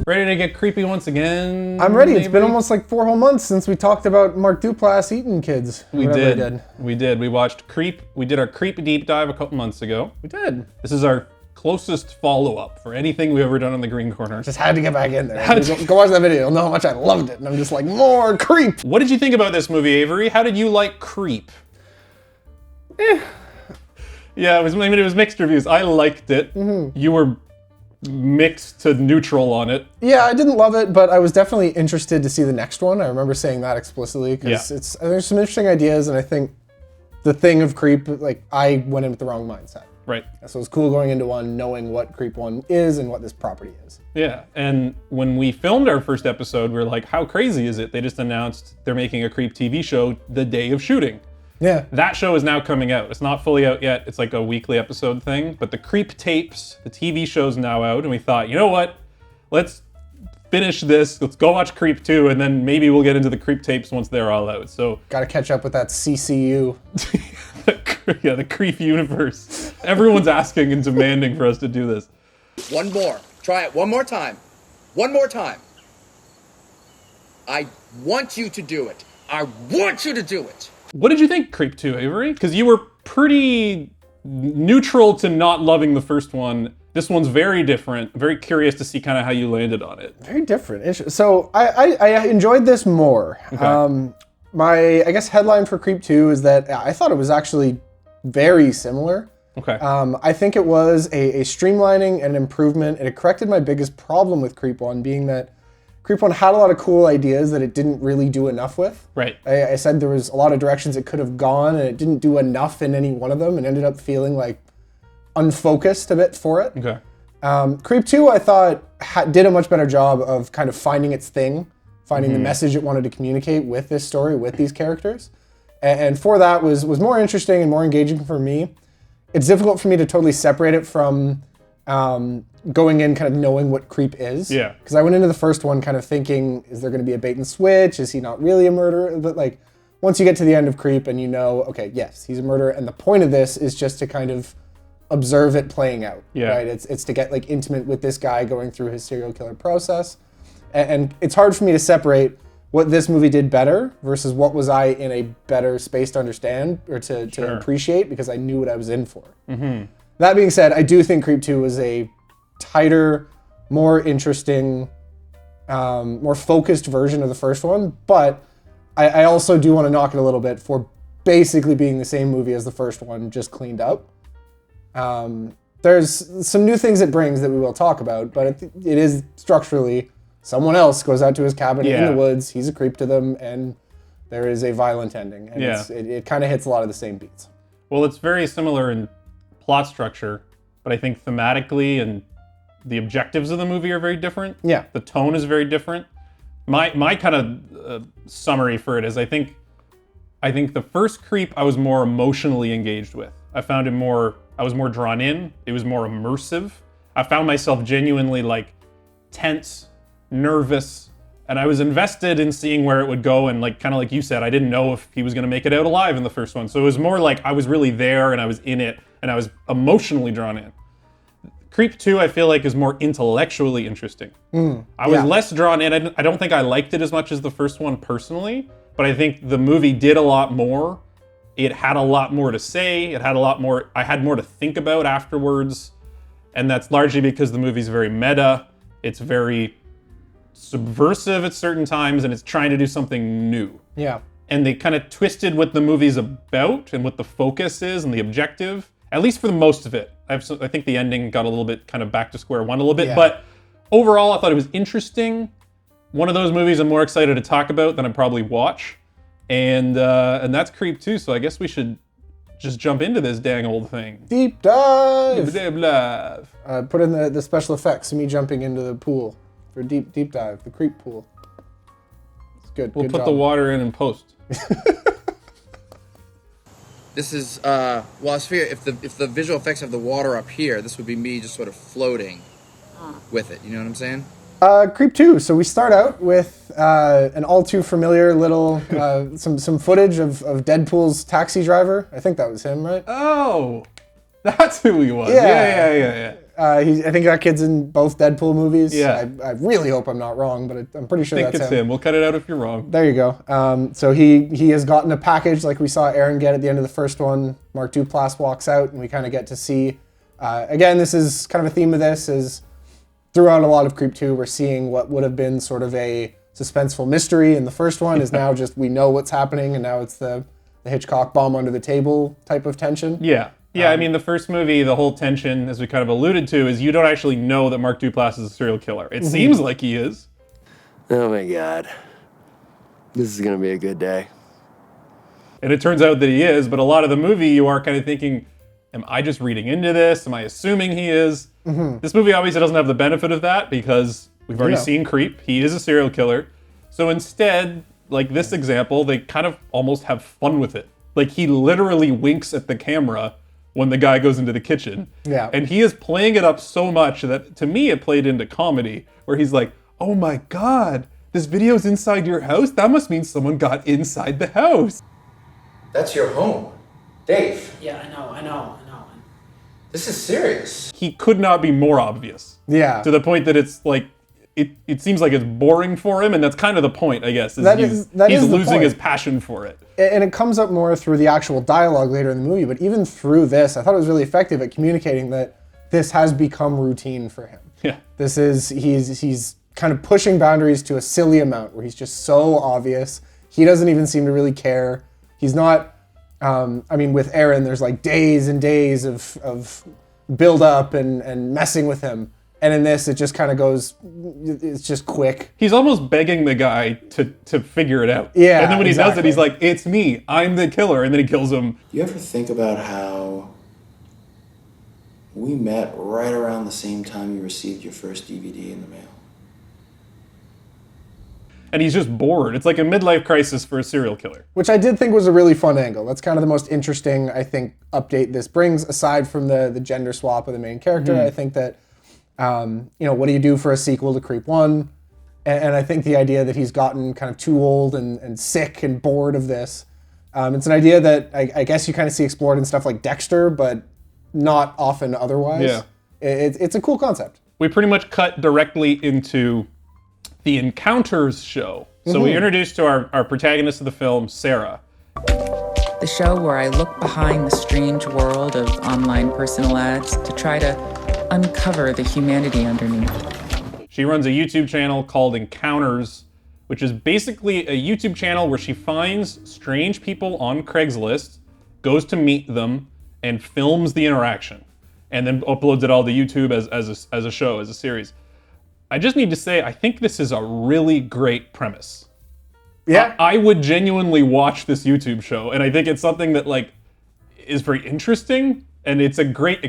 Ready to get creepy once again? I'm ready. It's been Avery? almost like 4 whole months since we talked about Mark Duplass eating kids. We Whatever did. We did. We watched Creep. We did our Creep deep dive a couple months ago. We did. This is our closest follow-up for anything we've ever done on the Green Corner. Just had to get back in there. Go watch that video. You'll know how much I loved it. And I'm just like, more Creep. What did you think about this movie, Avery? How did you like Creep? Yeah, it was mixed reviews. I liked it. You were mixed to neutral on it. Yeah, I didn't love it, but I was definitely interested to see the next one. I remember saying that explicitly because there's some interesting ideas, and I think the thing of Creep, like, I went in with the wrong mindset. Right. So it's cool going into one, knowing what Creep 1 is and what this property is. Yeah, and when we filmed our first episode, we were like, how crazy is it? They just announced they're making a Creep TV show the day of shooting. Yeah. That show is now coming out. It's not fully out yet. It's like a weekly episode thing. But the Creep tapes, the TV show's now out. And we thought, you know what? Let's finish this. Let's go watch Creep 2. And then maybe we'll get into the Creep tapes once they're all out. So Got to catch up with that CCU. yeah, the Creep universe. Everyone's asking and demanding for us to do this. One more. Try it one more time. One more time. I want you to do it. I want you to do it. What did you think, Creep 2, Avery? Because you were pretty neutral to not loving the first one. This one's very different. Very curious to see kind of how you landed on it. Very different. So I enjoyed this more. Okay. I guess headline for Creep 2 is that I thought it was actually very similar. Okay. I think it was a streamlining and an improvement, and it corrected my biggest problem with Creep 1, being that Creep 1 had a lot of cool ideas that it didn't really do enough with. Right. I said there was a lot of directions it could have gone, and it didn't do enough in any one of them, and ended up feeling like unfocused a bit for it. Okay. Creep 2, I thought, did a much better job of kind of finding its thing, finding the message it wanted to communicate with this story, with these characters. And for that was more interesting and more engaging for me. It's difficult for me to totally separate it from going in kind of knowing what Creep is. Yeah. Because I went into the first one kind of thinking, is there going to be a bait and switch? Is he not really a murderer? But like, once you get to the end of Creep and you know, okay, yes, he's a murderer. And the point of this is just to kind of observe it playing out. Yeah. Right? It's to get like intimate with this guy going through his serial killer process. And it's hard for me to separate what this movie did better versus what was I in a better space to understand or to appreciate, because I knew what I was in for. That being said, I do think Creep 2 was a tighter, more interesting, more focused version of the first one, but I also do want to knock it a little bit for basically being the same movie as the first one, just cleaned up. There's some new things it brings that we will talk about, but it is structurally someone else goes out to his cabin in the woods, he's a creep to them, and there is a violent ending. And it kind of hits a lot of the same beats. Well, it's very similar in plot structure, but I think thematically and the objectives of the movie are very different. Yeah. The tone is very different. My kind of summary for it is I think the first Creep I was more emotionally engaged with. I found I was more drawn in. It was more immersive. I found myself genuinely like tense, nervous, and I was invested in seeing where it would go. And like, kind of like you said, I didn't know if he was going to make it out alive in the first one. So it was more like I was really there and I was in it and I was emotionally drawn in. Creep 2, I feel like, is more intellectually interesting. I was less drawn in. I don't think I liked it as much as the first one personally, but I think the movie did a lot more. It had a lot more to say. It had a lot more. I had more to think about afterwards. And that's largely because the movie's very meta. It's very subversive at certain times, and it's trying to do something new. Yeah. And they kind of twisted what the movie's about and what the focus is and the objective, at least for the most of it. I think the ending got a little bit kind of back to square one a little bit, but overall I thought it was interesting. One of those movies I'm more excited to talk about than I probably watch. And that's Creep 2, so I guess we should just jump into this dang old thing. Deep dive! Deep dive. Put in the special effects of me jumping into the pool for deep dive, the Creep pool. It's good. We'll good put job. the water in and post. This is well, I was figuring if the visual effects have the water up here, this would be me just sort of floating with it. You know what I'm saying? Creep 2. So we start out with an all too familiar little some footage of Deadpool's taxi driver. I think that was him, right? Oh, that's who he was. Yeah. I think that kid's in both Deadpool movies. Yeah. I really hope I'm not wrong, but I'm pretty sure I think that's it's him. We'll cut it out if you're wrong. There you go. So he has gotten a package like we saw Aaron get at the end of the first one. Mark Duplass walks out, and we kind of get to see. Again, this is kind of a theme of this is throughout a lot of Creep 2, we're seeing what would have been sort of a suspenseful mystery in the first one is now just we know what's happening, and now it's the Hitchcock bomb under the table type of tension. Yeah. Yeah, I mean, the first movie, the whole tension, as we kind of alluded to, is you don't actually know that Mark Duplass is a serial killer. It seems like he is. Oh my God. This is gonna be a good day. And it turns out that he is, but a lot of the movie, you are kind of thinking, am I just reading into this? Am I assuming he is? This movie obviously doesn't have the benefit of that because we've already seen Creep. He is a serial killer. So instead, like this example, they kind of almost have fun with it. Like he literally winks at the camera when the guy goes into the kitchen. Yeah. And he is playing it up so much that to me it played into comedy where he's like, oh my God, this video's inside your house? That must mean someone got inside the house. That's your home. Dave, Yeah, I know. this is serious. He could not be more obvious. Yeah. To the point that it's like, it seems like it's boring for him, and that's kind of the point, I guess. That he's is the losing point. his passion for it. And it comes up more through the actual dialogue later in the movie, but even through this, I thought it was really effective at communicating that this has become routine for him. Yeah. This is, he's kind of pushing boundaries to a silly amount where he's just so obvious. He doesn't even seem to really care. He's not, I mean, with Aaron, there's like days and days of build up and messing with him. And in this, it just kind of goes, it's just quick. He's almost begging the guy to figure it out. Yeah, And then when he does it, exactly. he's like, it's me, I'm the killer. And then he kills him. You ever think about how we met right around the same time you received your first DVD in the mail? And he's just bored. It's like a midlife crisis for a serial killer. Which I did think was a really fun angle. That's kind of the most interesting, I think, update this brings, aside from the gender swap of the main character. I think that, what do you do for a sequel to Creep 1? And I think the idea that he's gotten kind of too old and sick and bored of this. It's an idea that I guess you kind of see explored in stuff like Dexter, but not often otherwise. Yeah. It's a cool concept. We pretty much cut directly into the Encounters show. So we introduced to our protagonist of the film, Sarah. The show where I look behind the strange world of online personal ads to try to uncover the humanity underneath. She runs a YouTube channel called Encounters, which is basically a YouTube channel where she finds strange people on Craigslist, goes to meet them, and films the interaction, and then uploads it all to YouTube as a show, as a series. I just need to say, I think this is a really great premise. Yeah. I would genuinely watch this YouTube show, and I think it's something that like is very interesting, and it's a great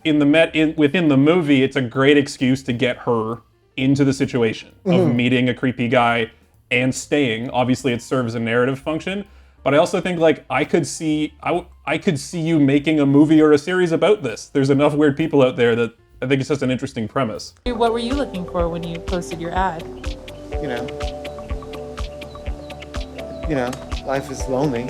within the movie. It's a great excuse to get her into the situation of meeting a creepy guy and staying. Obviously, it serves a narrative function, but I also think like I could see you making a movie or a series about this. There's enough weird people out there that I think it's just an interesting premise. What were you looking for when you posted your ad? Life is lonely.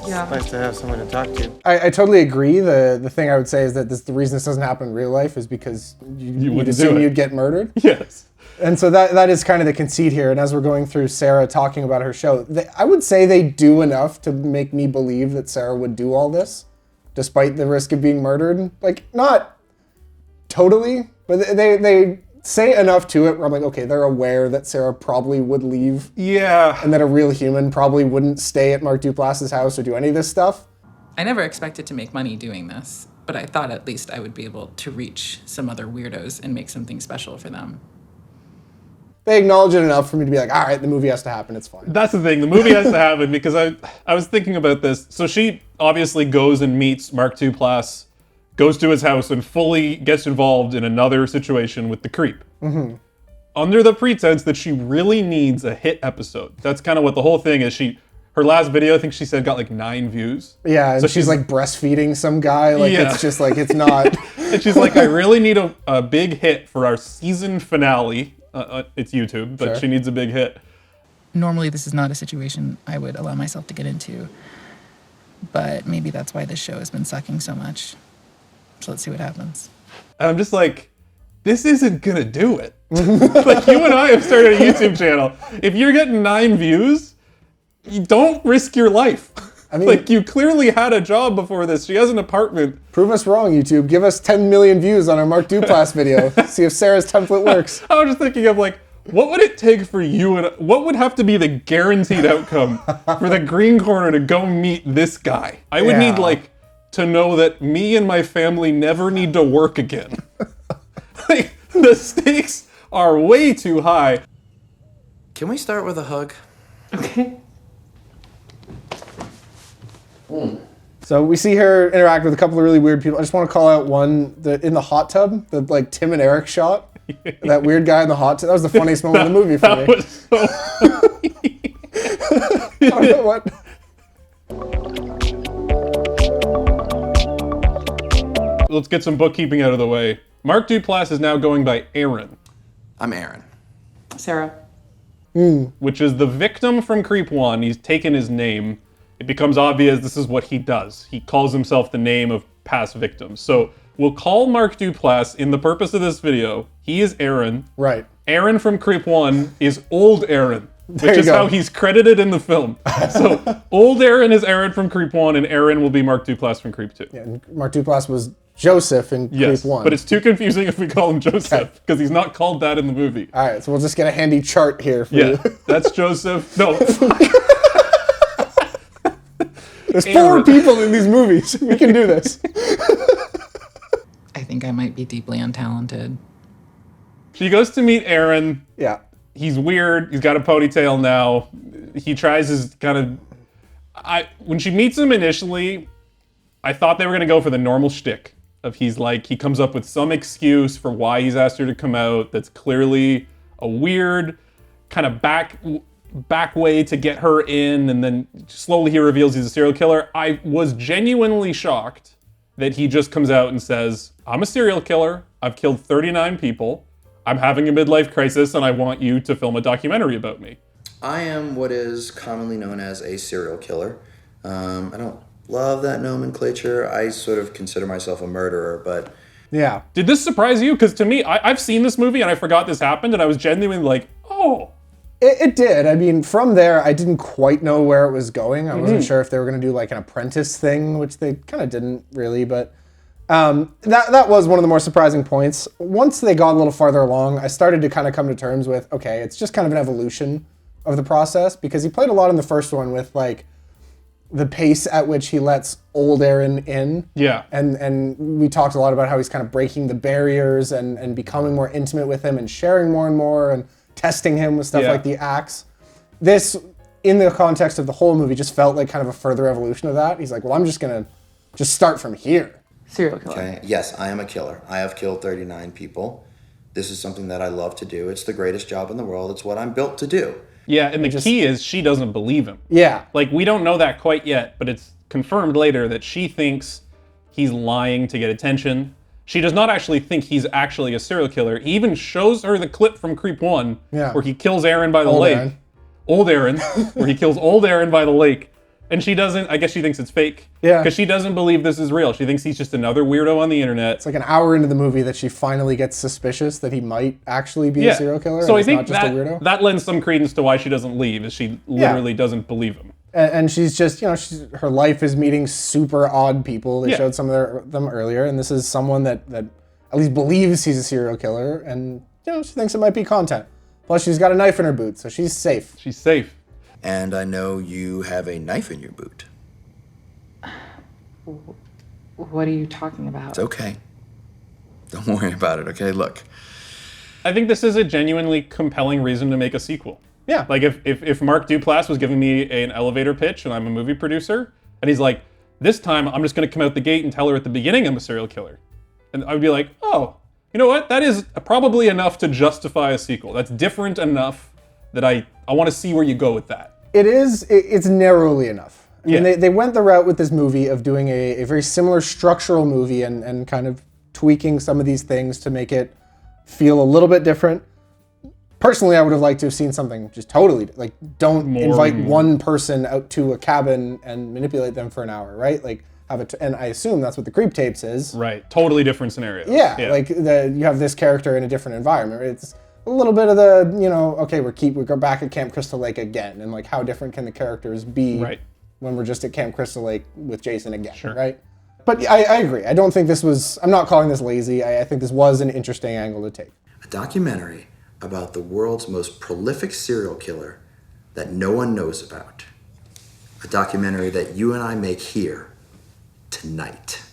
Yeah. It's nice to have someone to talk to. I totally agree. The thing I would say is that the reason this doesn't happen in real life is because you'd wouldn't do assume it. you'd get murdered. Yes. And so that is kind of the conceit here. And as we're going through Sarah talking about her show, I would say they do enough to make me believe that Sarah would do all this, despite the risk of being murdered. Like, not totally, but they say enough to it where I'm like, okay, they're aware that Sarah probably would leave Yeah. and that a real human probably wouldn't stay at Mark Duplass's house or do any of this stuff. I never expected to make money doing this, but I thought at least I would be able to reach some other weirdos and make something special for them. They acknowledge it enough for me to be like, all right, the movie has to happen, it's fine. That's the thing. The movie has to happen because I was thinking about this. So she obviously goes and meets Mark Duplass, goes to his house, and fully gets involved in another situation with the creep. Under the pretense that she really needs a hit episode. That's kind of what the whole thing is. Her last video, I think she said, got like 9 views. Yeah, and So she's like breastfeeding some guy. Like, Yeah. it's just like, it's not. And she's like, I really need a big hit for our season finale. It's YouTube, but Sure. she needs a big hit. Normally, this is not a situation I would allow myself to get into, but maybe that's why this show has been sucking so much. So let's see what happens. And I'm just like, this isn't gonna do it. Like, you and I have started a YouTube channel. If you're getting 9 views, you don't risk your life. I mean, Like, you clearly had a job before this. She has an apartment. prove us wrong, YouTube. Give us 10 million views on our Mark Duplass video. See if Sarah's template works. I was just thinking of like, what would it take for you and what would have to be the guaranteed outcome for the Green Corner to go meet this guy? I would need Yeah. like to know that me and my family never need to work again. Like, the stakes are way too high. Can we start with a hug? Okay. So we see her interact with a couple of really weird people. I just want to call out one in the hot tub, the like Tim and Eric shot. That weird guy in the hot tub. That was the funniest moment in the movie for That me. was so I don't know what. Let's get some bookkeeping out of the way. Mark Duplass is now going by Aaron, I'm Aaron. Sarah. which is the victim from Creep 1. He's taken his name. It becomes obvious this is what he does. He calls himself the name of past victims. So we'll call Mark Duplass, in the purpose of this video, he is Aaron. Right. Aaron from Creep 1 is Old Aaron, There which you is go. how he's credited in the film. So Old Aaron is Aaron from Creep 1, and Aaron will be Mark Duplass from Creep 2. And Mark Duplass was Joseph in Yes, Creep 1. but it's too confusing if we call him Joseph, because he's not called that in the movie. All right, so we'll just get a handy chart here for Yeah, you. that's Joseph. No, There's 4 people in these movies. We can do this. I think I might be deeply untalented. she goes to meet Aaron. Yeah. He's weird. He's got a ponytail now. He tries his kind of... when she meets him initially, I thought they were going to go for the normal shtick of he comes up with some excuse for why he's asked her to come out that's clearly a weird kind of back way to get her in, and then slowly he reveals he's a serial killer. I was genuinely shocked that he just comes out and says, I'm a serial killer. I've killed 39 people. I'm having a midlife crisis, and I want you to film a documentary about me. I am what is commonly known as a serial killer. I don't love that nomenclature. I sort of consider myself a murderer, but Yeah. Did this surprise you? Because to me, I've seen this movie and I forgot this happened, and I was genuinely like, oh. It did. I mean, from there, I didn't quite know where it was going. I wasn't sure if they were going to do like an apprentice thing, which they kind of didn't really, but that was one of the more surprising points. Once they got a little farther along, I started to kind of come to terms with, okay, it's just kind of an evolution of the process, because he played a lot in the first one with like the pace at which he lets Old Aaron in. Yeah. And we talked a lot about how he's kind of breaking the barriers and becoming more intimate with him and sharing more and more and testing him with stuff Yeah. like the axe. This, in the context of the whole movie, just felt like kind of a further evolution of that. He's like, well, I'm just going to just start from here. Serial killer. okay, yes, I am a killer. I have killed 39 people. This is something that I love to do. It's the greatest job in the world. It's what I'm built to do. Yeah, and the key is she doesn't believe him. Yeah. Like, we don't know that quite yet, but it's confirmed later that she thinks he's lying to get attention. She does not actually think he's actually a serial killer. He even shows her the clip from Creep 1 Yeah. where he kills Aaron by the Old lake. Aaron. Old Aaron, where he kills Old Aaron by the lake. And she doesn't, I guess she thinks it's fake. Yeah. Because she doesn't believe this is real. She thinks he's just another weirdo on the internet. It's like an hour into the movie that she finally gets suspicious that he might actually be a serial killer. So and I he's think not just a weirdo. that lends some credence to why she doesn't leave, is she literally doesn't believe him. And she's just, her life is meeting super odd people. They Yeah. showed some of them earlier, and this is someone that at least believes he's a serial killer, and she thinks it might be content. Plus, she's got a knife in her boot, so she's safe. She's safe. And I know you have a knife in your boot. What are you talking about? It's okay. Don't worry about it, okay? Look, I think this is a genuinely compelling reason to make a sequel. Yeah. Like if Mark Duplass was giving me an elevator pitch and I'm a movie producer, and he's like, this time I'm just gonna come out the gate and tell her at the beginning I'm a serial killer. And I would be like, oh, you know what? That is probably enough to justify a sequel. That's different enough that I want to see where you go with that. It's narrowly enough. I mean, Yeah. they went the route with this movie of doing a very similar structural movie and kind of tweaking some of these things to make it feel a little bit different. Personally, I would have liked to have seen something just totally, don't invite one person out to a cabin and manipulate them for an hour, right? Like, have it, and I assume that's what the creep tapes is. Right. Totally different scenario. Yeah, like you have this character in a different environment. It's a little bit of the, okay, we go back at Camp Crystal Lake again, and like how different can the characters be when we're just at Camp Crystal Lake with Jason again, right? But I agree. I don't think I'm not calling this lazy. I think this was an interesting angle to take. A documentary about the world's most prolific serial killer that no one knows about. A documentary that you and I make here tonight.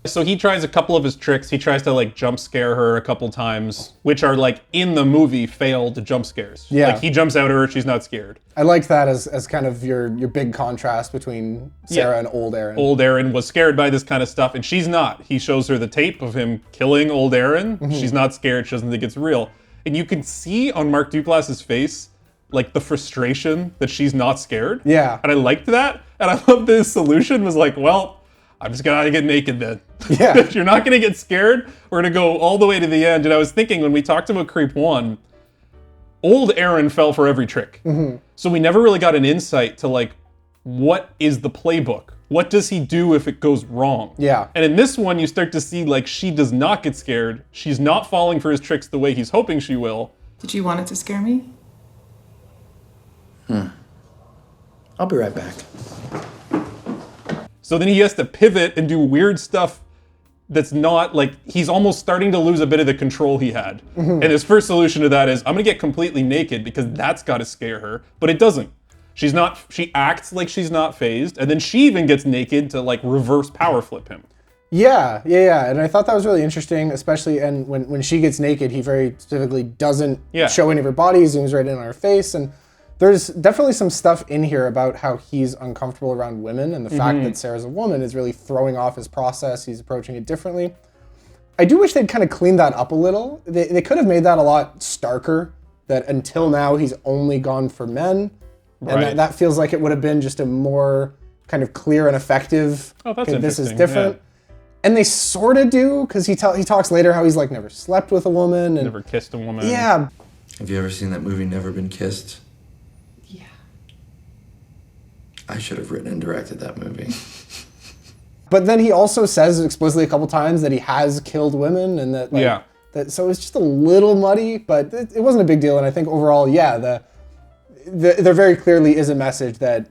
So he tries a couple of his tricks. He tries to like jump scare her a couple times, which are like in the movie failed jump scares. Yeah. Like he jumps out at her, she's not scared. I liked that as kind of your big contrast between Sarah and old Aaron. Old Aaron was scared by this kind of stuff, and she's not. He shows her the tape of him killing old Aaron. She's not scared. She doesn't think it's real. And you can see on Mark Duplass's face like the frustration that she's not scared. Yeah. And I liked that. And I love that his solution was like, well, I'm just gonna get naked then. Yeah. If you're not gonna get scared, we're gonna go all the way to the end. And I was thinking when we talked about Creep 1, old Aaron fell for every trick. So we never really got an insight to like, what is the playbook? What does he do if it goes wrong? Yeah. And in this one, you start to see like she does not get scared. She's not falling for his tricks the way he's hoping she will. Did you want it to scare me? I'll be right back. So then he has to pivot and do weird stuff that's not like, he's almost starting to lose a bit of the control he had. And his first solution to that is, I'm gonna get completely naked because that's gotta scare her. But it doesn't. She acts like she's not phased, and then she even gets naked to like reverse power flip him. Yeah. And I thought that was really interesting, especially, and when she gets naked, he very specifically doesn't show any of her body, he zooms right in on her face, and there's definitely some stuff in here about how he's uncomfortable around women, and the fact that Sarah's a woman is really throwing off his process. He's approaching it differently. I do wish they'd kind of cleaned that up a little. They could have made that a lot starker, that until now he's only gone for men, and that feels like it would have been just a more kind of clear and effective, Oh, that's okay, this is interesting, different. yeah. And they sort of do, because he talks later how he's like never slept with a woman. And Never kissed a woman. yeah. Have you ever seen that movie Never Been Kissed? Yeah. I should have written and directed that movie. But then he also says explicitly a couple times that he has killed women, and that like, so it's just a little muddy, but it wasn't a big deal. And I think overall, there very clearly is a message that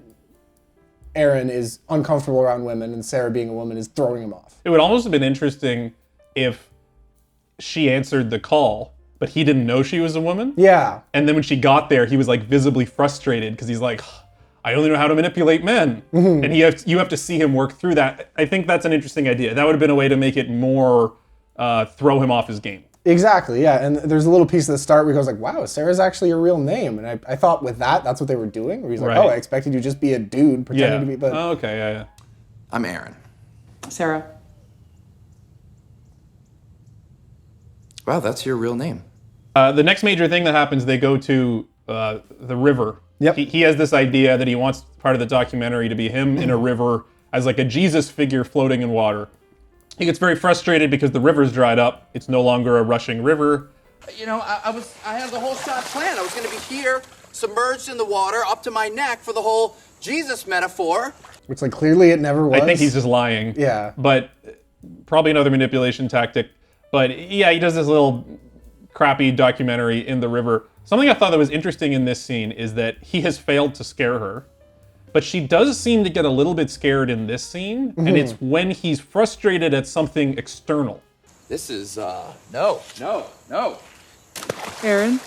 Aaron is uncomfortable around women, and Sarah being a woman is throwing him off. It would almost have been interesting if she answered the call, but he didn't know she was a woman. Yeah. And then when she got there, he was like visibly frustrated because he's like, I only know how to manipulate men. And you have to see him work through that. I think that's an interesting idea. That would have been a way to make it more throw him off his game. Exactly, yeah. And there's a little piece at the start where he goes like, wow, Sarah's actually your real name. And I thought with that's what they were doing. Where he's like, oh, I expected you to just be a dude pretending to be, but... Oh, okay, yeah. I'm Aaron. Sarah. Wow, that's your real name. The next major thing that happens, they go to the river. Yep. He has this idea that he wants part of the documentary to be him in a river as like a Jesus figure floating in water. He gets very frustrated because the river's dried up. It's no longer a rushing river. You know, I had the whole shot planned. I was going to be here, submerged in the water, up to my neck for the whole Jesus metaphor. Which like clearly it never was. I think he's just lying. Yeah. But probably another manipulation tactic. But yeah, he does this little crappy documentary in the river. Something I thought that was interesting in this scene is that he has failed to scare her. But she does seem to get a little bit scared in this scene, and it's when he's frustrated at something external. This is, no. Aaron?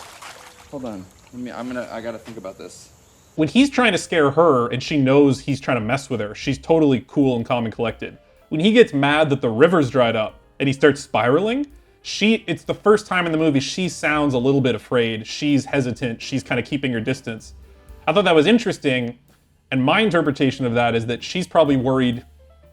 Hold on. I gotta think about this. When he's trying to scare her and she knows he's trying to mess with her, she's totally cool and calm and collected. When he gets mad that the river's dried up and he starts spiraling, it's the first time in the movie she sounds a little bit afraid. She's hesitant. She's kind of keeping her distance. I thought that was interesting. And my interpretation of that is that she's probably worried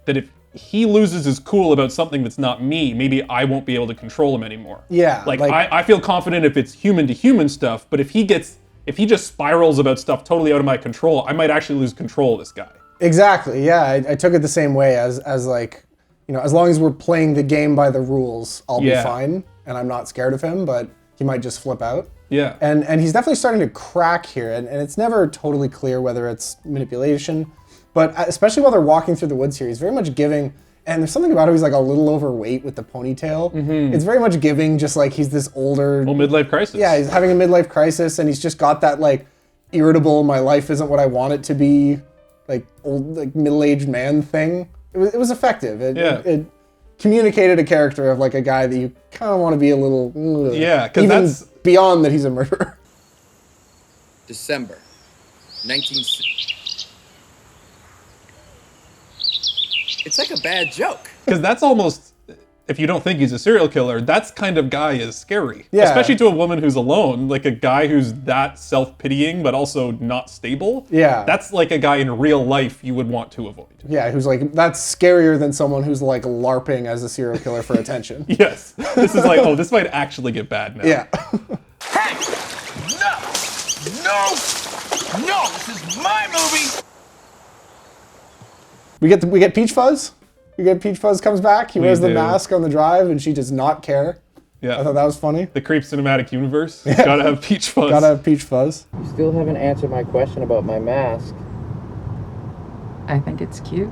that if he loses his cool about something that's not me, maybe I won't be able to control him anymore. Yeah. Like I feel confident if it's human to human stuff, but if he just spirals about stuff totally out of my control, I might actually lose control of this guy. Exactly, yeah. I took it the same way as like, you know, as long as we're playing the game by the rules, I'll be fine. And I'm not scared of him, but he might just flip out. Yeah. And he's definitely starting to crack here, and it's never totally clear whether it's manipulation But especially while they're walking through the woods here, he's very much giving. And there's something about him, he's like a little overweight with the ponytail. It's very much giving, just like he's this older. Well, midlife crisis. Yeah, he's having a midlife crisis, and he's just got that like irritable, my life isn't what I want it to be, like old, like middle-aged man thing. It was effective. It communicated a character of like a guy that you kind of want to be a little. Yeah, because even that's beyond that he's a murderer. December 19. It's like a bad joke. because that's almost, if you don't think he's a serial killer, that's kind of guy is scary. Yeah. Especially to a woman who's alone, like a guy who's that self-pitying but also not stable. Yeah. That's like a guy in real life you would want to avoid. Yeah, who's like, that's scarier than someone who's like LARPing as a serial killer for attention. Yes. This is like, oh, this might actually get bad now. Yeah. Hey! No! This is my movie! We get Peach Fuzz. We get Peach Fuzz comes back. He wears the do. mask on the drive, and she does not care. Yeah. I thought that was funny. The Creep Cinematic Universe. Gotta have Peach Fuzz. Gotta have Peach Fuzz. You still haven't answered my question about my mask. I think it's cute.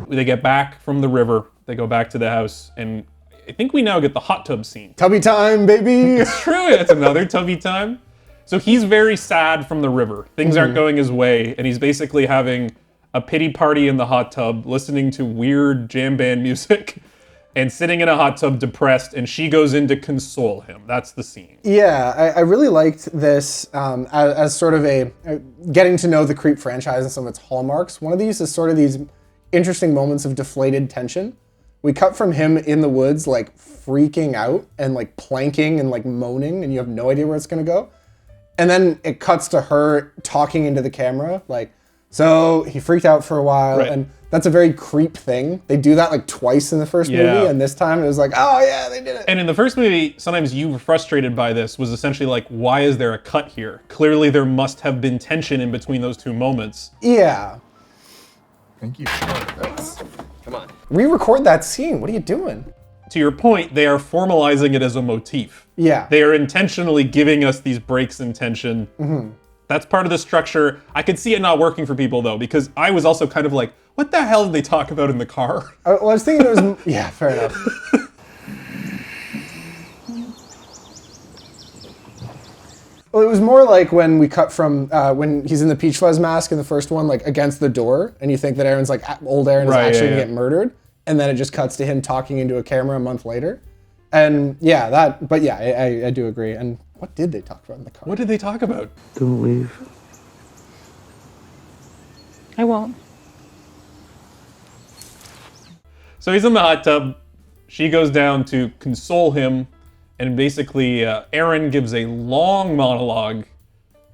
They get back from the river. They go back to the house, and I think we now get the hot tub scene. Tubby time, baby. True, that's another tubby time. So he's very sad from the river. Things aren't going his way, and he's basically having a pity party in the hot tub, listening to weird jam band music, and sitting in a hot tub depressed, and she goes in to console him. That's the scene. Yeah, I really liked this as sort of a getting to know the Creep franchise and some of its hallmarks. One of these is sort of these interesting moments of deflated tension. We cut from him in the woods, like freaking out and like planking and like moaning, and you have no idea where it's gonna go. And then it cuts to her talking into the camera, like, so he freaked out for a while, Right. and that's a very Creep thing. They do that like twice in the first movie, and this time it was like, oh yeah, they did it. And in the first movie, sometimes you were frustrated by this, was essentially like, why is there a cut here? Clearly there must have been tension in between those two moments. Yeah. Thank you. Come on. Re-record that scene. What are you doing? To your point, they are formalizing it as a motif. Yeah. They are intentionally giving us these breaks in tension. That's part of the structure. I could see it not working for people though, because I was also kind of like, what the hell did they talk about in the car? Well, I was thinking it was. Yeah, fair enough. Well, it was more like when we cut from when he's in the Peach Fuzz mask in the first one, like against the door, and you think that Aaron's like old Aaron is Right, actually yeah, gonna yeah. get murdered, and then it just cuts to him talking into a camera a month later, and yeah, that. But yeah, I do agree. And what did they talk about in the car? What did they talk about? Don't leave. I won't. So he's in the hot tub. She goes down to console him, and basically Aaron gives a long monologue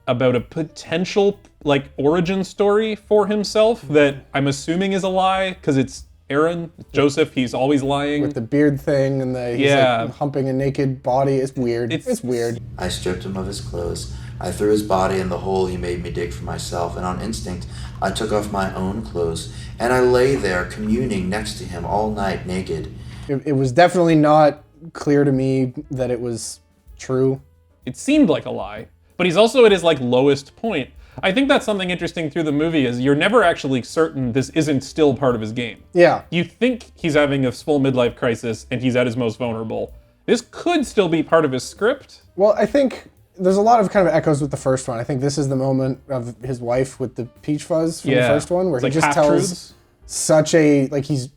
about a potential like origin story for himself that I'm assuming is a lie because it's Aaron, Joseph. He's always lying. With the beard thing and the he's Yeah. like humping a naked body. It's weird. It's weird. I stripped him of his clothes. I threw his body in the hole he made me dig for myself, and on instinct, I took off my own clothes, and I lay there communing next to him all night naked. It was definitely not clear to me that it was true. It seemed like a lie, but he's also at his like lowest point. I think that's something interesting through the movie is you're never actually certain this isn't still part of his game. Yeah. You think he's having a full midlife crisis and he's at his most vulnerable. This could still be part of his script. Well, I think there's a lot of kind of echoes with the first one. I think this is the moment of his wife with the Peach Fuzz from the first one, where It's he like just tells half-truths. such a, like he's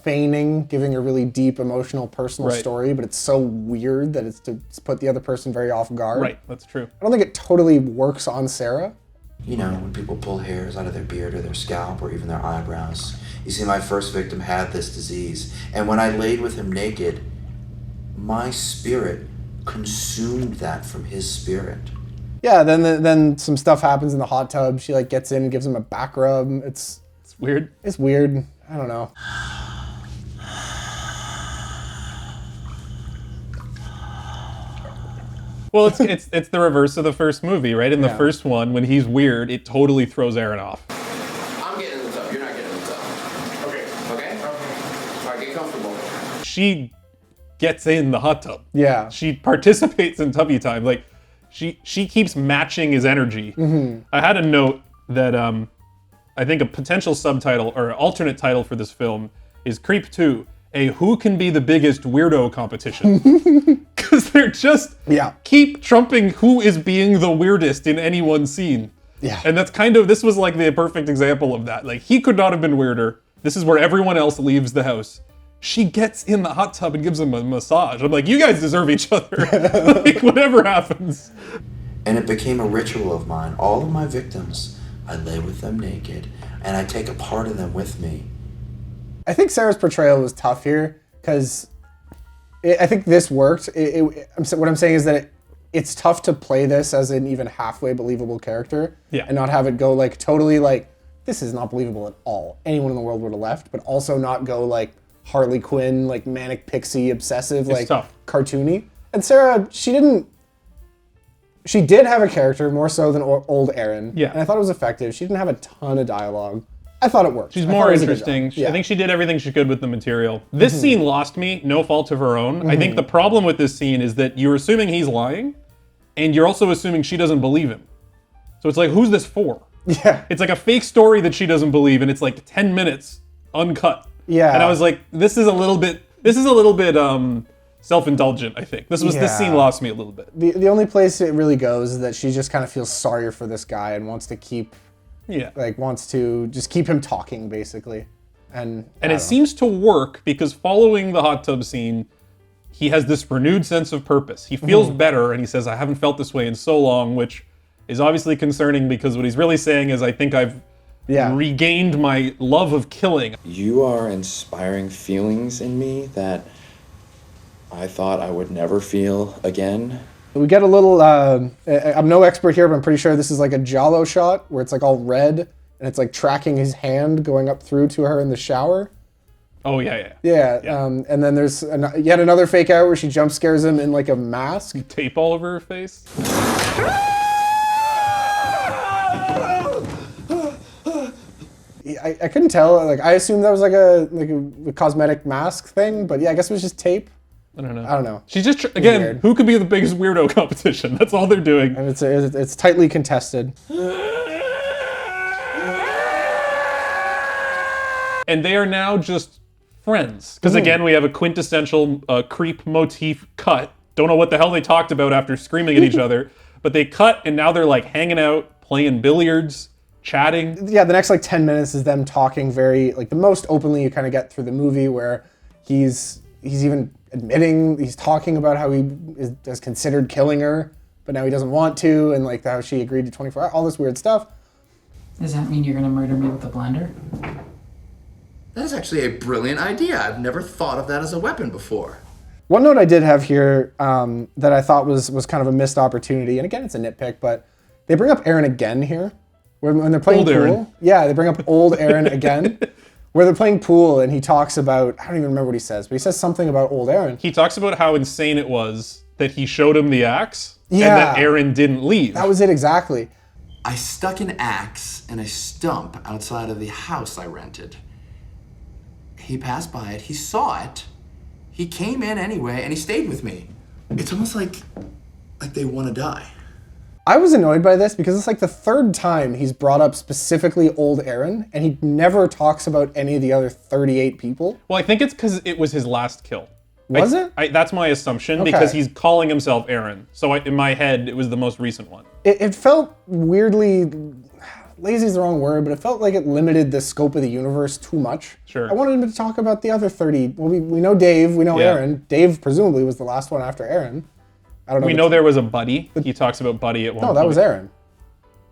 feigning, giving a really deep, emotional, personal Right. story, but it's so weird that it's to put the other person very off guard. Right, that's true. I don't think it totally works on Sarah. You know, when people pull hairs out of their beard or their scalp or even their eyebrows. You see, my first victim had this disease, and when I laid with him naked, my spirit consumed that from his spirit. Yeah, then some stuff happens in the hot tub. She like gets in and gives him a back rub. It's Weird. weird. I don't know. Well, it's the reverse of the first movie, right? In the Yeah. first one, when he's weird, it totally throws Aaron off. I'm getting in the tub. You're not getting in the tub. Okay. Okay? All right, get comfortable. She gets in the hot tub. Yeah. She participates in tubby time. Like she keeps matching his energy. I had a note that I think a potential subtitle or alternate title for this film is Creep 2, a who can be the biggest weirdo competition. Because they're just keep trumping who is being the weirdest in any one scene. Yeah. And that's this was like the perfect example of that. Like, he could not have been weirder. This is where everyone else leaves the house. She gets in the hot tub and gives him a massage. I'm like, you guys deserve each other. Like, whatever happens. And it became a ritual of mine. All of my victims, I lay with them naked, and I take a part of them with me. I think Sarah's portrayal was tough here because I think this worked. What I'm saying is that it's tough to play this as an even halfway believable character and not have it go like totally like, this is not believable at all. Anyone in the world would have left, but also not go like Harley Quinn, like manic pixie obsessive, It's like tough. cartoony. And Sarah, she did have a character more so than old Erin. Yeah. And I thought it was effective. She didn't have a ton of dialogue. I thought it worked. She's I thought more it was a good interesting. job. Yeah. I think she did everything she could with the material. This scene lost me, no fault of her own. I think the problem with this scene is that you're assuming he's lying, and you're also assuming she doesn't believe him. So it's like, who's this for? Yeah. It's like a fake story that she doesn't believe, and it's like 10 minutes uncut. Yeah. And I was like, this is a little bit self-indulgent, I think. This scene lost me a little bit. The only place it really goes is that she just kind of feels sorrier for this guy and wants to keep just keep him talking basically. And it seems to work because following the hot tub scene, he has this renewed sense of purpose. He feels better, and he says, I haven't felt this way in so long, which is obviously concerning because what he's really saying is, I think I've regained my love of killing. You are inspiring feelings in me that I thought I would never feel again. We get a little, I'm no expert here, but I'm pretty sure this is like a giallo shot where it's like all red and it's like tracking his hand going up through to her in the shower. Oh, yeah. And then there's yet another fake out where she jump scares him in like a mask. Tape all over her face. I couldn't tell. Like, I assumed that was like a cosmetic mask thing, but yeah, I guess it was just tape. I don't know. She's just Again, weird. Who could be the biggest weirdo competition? That's all they're doing. And it's tightly contested. And they are now just friends. Because again, we have a quintessential creep motif cut. Don't know what the hell they talked about after screaming at each other, but they cut and now they're like hanging out, playing billiards, chatting. Yeah, the next like 10 minutes is them talking very, like the most openly you kind of get through the movie, where he's even admitting, he's talking about how he has considered killing her, but now he doesn't want to, and like how she agreed to 24 hours, all this weird stuff. Does that mean you're gonna murder me with a blender? That is actually a brilliant idea. I've never thought of that as a weapon before. One note I did have here that I thought was kind of a missed opportunity, and again, it's a nitpick, but they bring up Erin again here. When they're playing Old pool. Erin. Yeah, they bring up old Erin again. Where they're playing pool and he talks about, I don't even remember what he says, but he says something about old Erin. He talks about how insane it was that he showed him the axe and Yeah. that Erin didn't leave. That was it exactly. I stuck an axe in a stump outside of the house I rented. He passed by it, he saw it, he came in anyway, and he stayed with me. It's almost like they want to die. I was annoyed by this because it's like the third time he's brought up specifically old Erin, and he never talks about any of the other 38 people. Well, I think it's because it was his last kill. Was it? That's my assumption, Okay. because he's calling himself Aaron. So in my head, it was the most recent one. It felt weirdly, lazy is the wrong word, but it felt like it limited the scope of the universe too much. Sure. I wanted him to talk about the other 30. Well, we know Dave, we know Yeah. Aaron. Dave presumably was the last one after Aaron. I don't know. We know there was a Buddy. He talks about Buddy at one No, point. that was Aaron.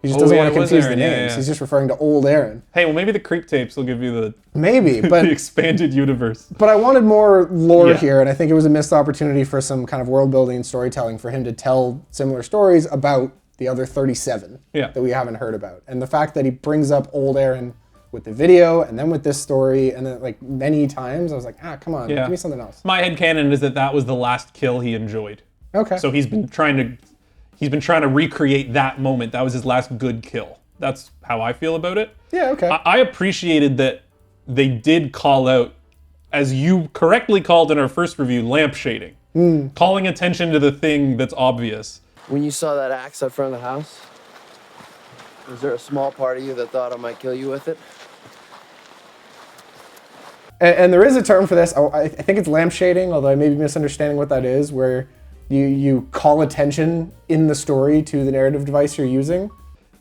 He just Oh, doesn't yeah, want to it was confuse Aaron. the Yeah, names. yeah. He's just referring to old Aaron. Hey, well, maybe the creep tapes will give you the, Maybe, the but expanded universe. but I wanted more lore Yeah. here, and I think it was a missed opportunity for some kind of world building and storytelling for him to tell similar stories about the other 37 Yeah. that we haven't heard about. And the fact that he brings up old Aaron with the video and then with this story and then like many times, I was like, come on, Yeah. give me something else. My headcanon is that was the last kill he enjoyed. Okay. So he's been trying to recreate that moment. That was his last good kill. That's how I feel about it. yeah, okay. I appreciated that they did call out, as you correctly called in our first review, lamp shading. Calling attention to the thing that's obvious. When you saw that axe out front of the house, Was there a small part of you that thought I might kill you with it? And there is a term for this. I think it's lampshading, although I may be misunderstanding what that is, where you call attention in the story to the narrative device you're using.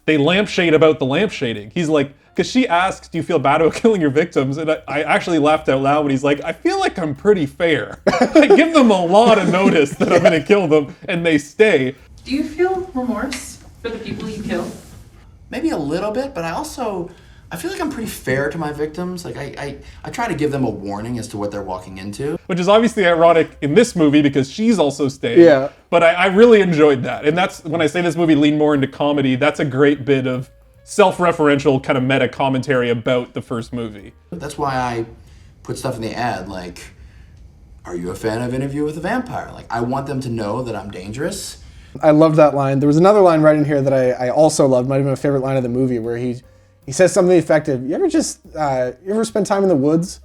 They lampshade about the lampshading. He's like, because she asks, do you feel bad about killing your victims? And I actually laughed out loud when he's like, I feel like I'm pretty fair. I give them a lot of notice that I'm going to kill them, and they stay. Do you feel remorse for the people you killed? Maybe a little bit, but I feel like I'm pretty fair to my victims. Like I try to give them a warning as to what they're walking into. Which is obviously ironic in this movie because she's also staying. Yeah. But I really enjoyed that. And that's, when I say this movie leaned more into comedy, that's a great bit of self-referential kind of meta commentary about the first movie. That's why I put stuff in the ad like, are you a fan of Interview with a Vampire? Like, I want them to know that I'm dangerous. I love that line. There was another line right in here that I also loved, might have been my favorite line of the movie, where he says something effective. You ever spend time in the woods?